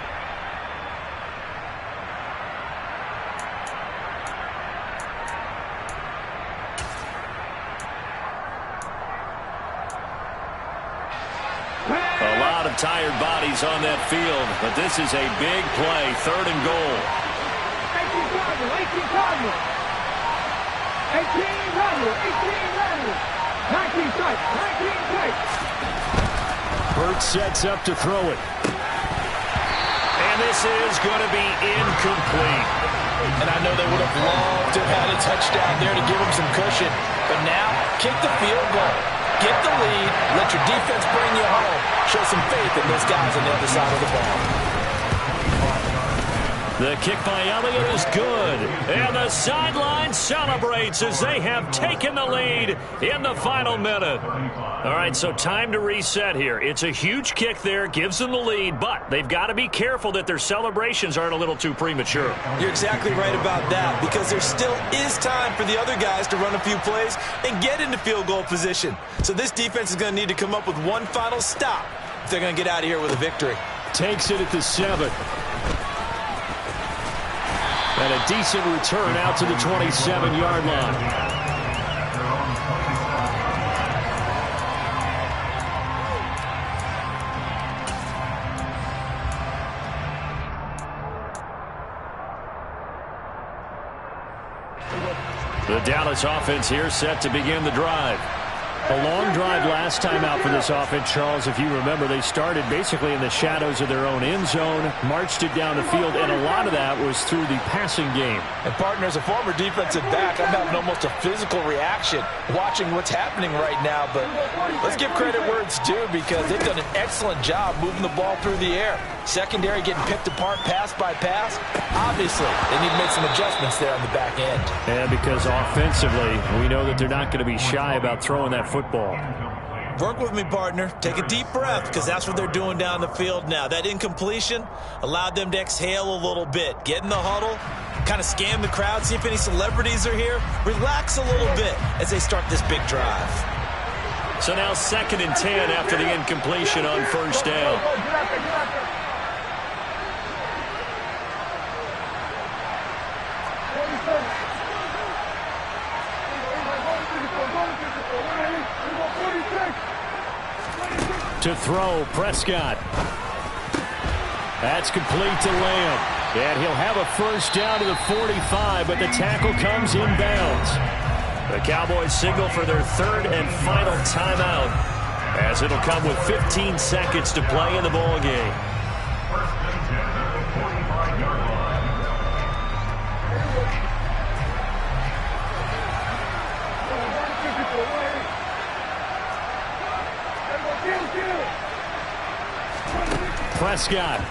Tired bodies on that field, but this is a big play. 3rd and goal. 18 Cardinals. 19 strikes. 19 strikes. Hurts sets up to throw it. And this is going to be incomplete. And I know they would have loved to have had a touchdown there to give them some cushion. But now, kick the field goal. Get the lead. Let your defense bring you home. Show some faith in those guys on the other side of the ball. The kick by Elliott is good. And the sideline celebrates as they have taken the lead in the final minute. All right, so time to reset here. It's a huge kick there, gives them the lead, but they've got to be careful that their celebrations aren't a little too premature. You're exactly right about that, because there still is time for the other guys to run a few plays and get into field goal position. So this defense is going to need to come up with one final stop if they're going to get out of here with a victory. Takes it at the 7. And a decent return out to the 27-yard line. The Dallas offense here set to begin the drive. A long drive last time out for this offense, Charles. If you remember, they started basically in the shadows of their own end zone, marched it down the field, and a lot of that was through the passing game. And, partner, as a former defensive back, I'm having almost a physical reaction watching what's happening right now. But let's give credit where it's due because they've done an excellent job moving the ball through the air. Secondary getting picked apart pass by pass. Obviously, they need to make some adjustments there on the back end. And because offensively, we know that they're not going to be shy about throwing that football. Work with me, partner. Take a deep breath because that's what they're doing down the field now. That incompletion allowed them to exhale a little bit. Get in the huddle, kind of scan the crowd, see if any celebrities are here. Relax a little bit as they start this big drive. So now 2nd and 10 after the incompletion on first down. To throw, Prescott. That's complete to Lamb. And he'll have a first down to the 45, but the tackle comes inbounds. The Cowboys signal for their 3rd and final timeout, as it'll come with 15 seconds to play in the ball game. First and 10 at the 45-yard line. Prescott.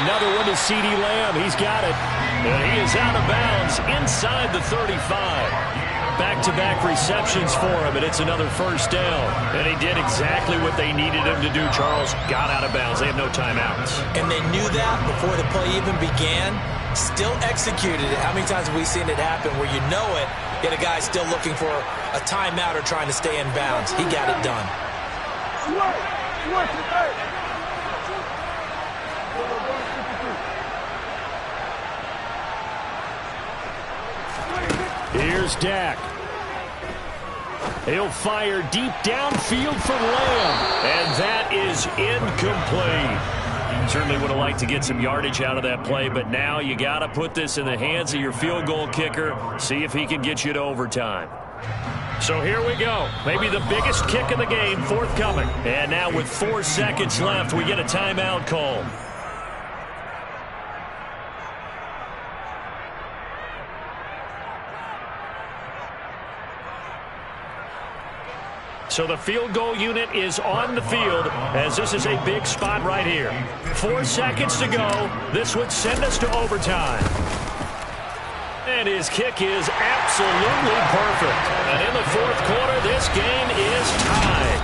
Another one to CeeDee Lamb. He's got it. And he is out of bounds inside the 35. Back-to-back receptions for him, and it's another first down. And he did exactly what they needed him to do, Charles. Got out of bounds. They have no timeouts. And they knew that before the play even began. Still executed it. How many times have we seen it happen where you know it, yet a guy still looking for a timeout or trying to stay in bounds? He got it done. Here's Dak. He'll fire deep downfield for Lamb. And that is incomplete. Certainly would have liked to get some yardage out of that play, but now you got to put this in the hands of your field goal kicker. See if he can get you to overtime. So here we go. Maybe the biggest kick of the game forthcoming. And now with 4 seconds left, we get a timeout call. So the field goal unit is on the field as this is a big spot right here. 4 seconds to go. This would send us to overtime. And his kick is absolutely perfect. And in the 4th quarter, this game is tied.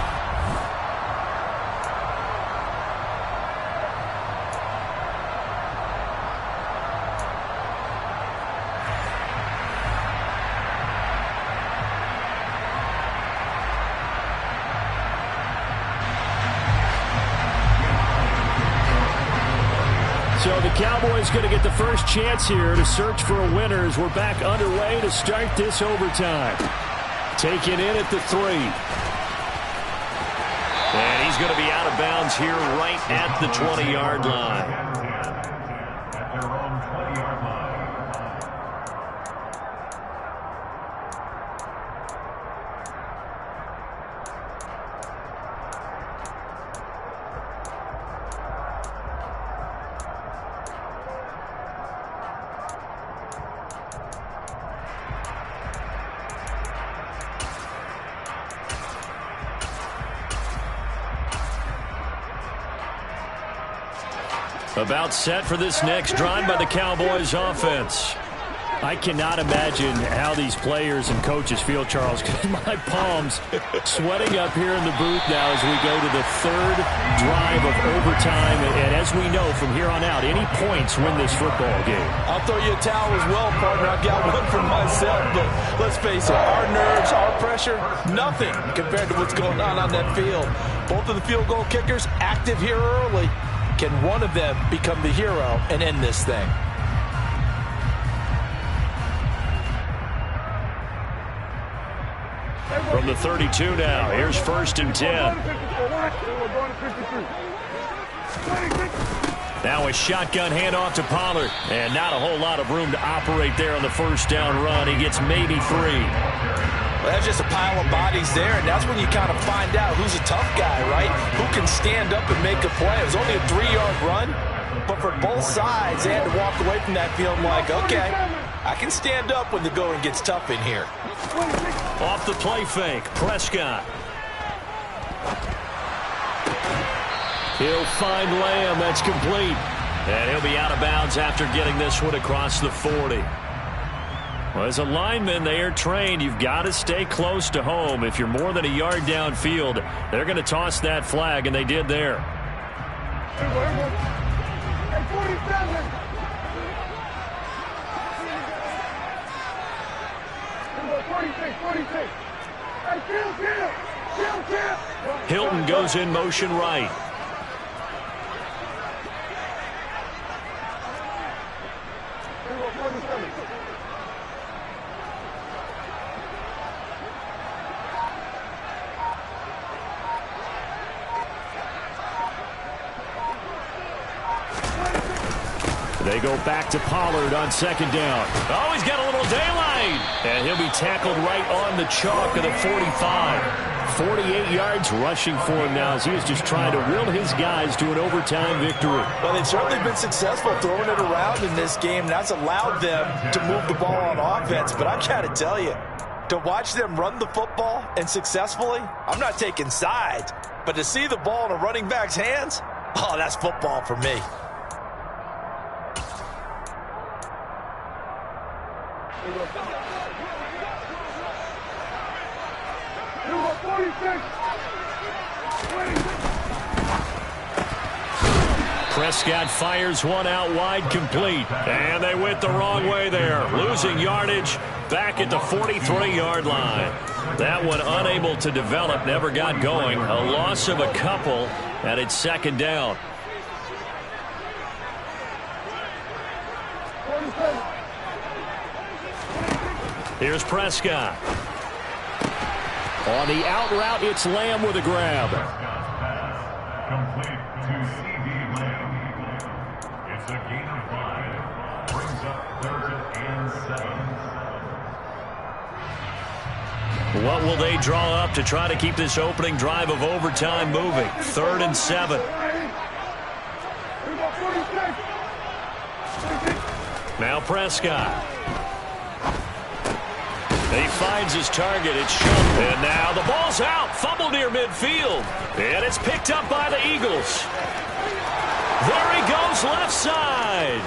So the Cowboys going to get the first chance here to search for a winner as we're back underway to start this overtime. Taken in at the 3. And he's going to be out of bounds here right at the 20-yard line. At their own 20-yard line. About set for this next drive by the Cowboys offense. I cannot imagine how these players and coaches feel, Charles, because my palms sweating up here in the booth now as we go to the 3rd drive of overtime. And as we know, from here on out, any points win this football game. I'll throw you a towel as well, partner. I've got one for myself, but let's face it, our nerves, our pressure, nothing compared to what's going on that field. Both of the field goal kickers active here early. Can one of them become the hero and end this thing? From the 32 now, here's 1st and 10. Now a shotgun handoff to Pollard, and not a whole lot of room to operate there on the 1st down run. He gets maybe 3. Well, that's just a pile of bodies there, and that's when you kind of find out who's a tough guy, right? Who can stand up and make a play. It was only a 3-yard run, but for both sides, they had to walk away from that field like, okay, I can stand up when the going gets tough in here. Off the play fake, Prescott. He'll find Lamb. That's complete. And he'll be out of bounds after getting this one across the 40. Well, as a lineman, they are trained. You've got to stay close to home. If you're more than a yard downfield, they're going to toss that flag, and they did there. Hilton goes in motion right. They go back to Pollard on 2nd down. Oh, he's got a little daylight. And he'll be tackled right on the chalk of the 45. 48 yards rushing for him now as he is just trying to will his guys to an overtime victory. Well, they've certainly been successful throwing it around in this game. That's allowed them to move the ball on offense. But I've got to tell you, to watch them run the football and successfully, I'm not taking sides. But to see the ball in a running back's hands, oh, that's football for me. Prescott fires one out wide, complete. And they went the wrong way there. Losing yardage back at the 43-yard line. That one unable to develop, never got going. A loss of a couple, and it's 2nd down. Here's Prescott. On the out route, it's Lamb with a grab. Complete to C.D. Lamb. It's a gain of 5. Brings up 3rd and 7. What will they draw up to try to keep this opening drive of overtime moving? 3rd and 7. Now Prescott. He finds his target. It's shoved. And now the ball's out. Fumble near midfield. And it's picked up by the Eagles. There he goes left side.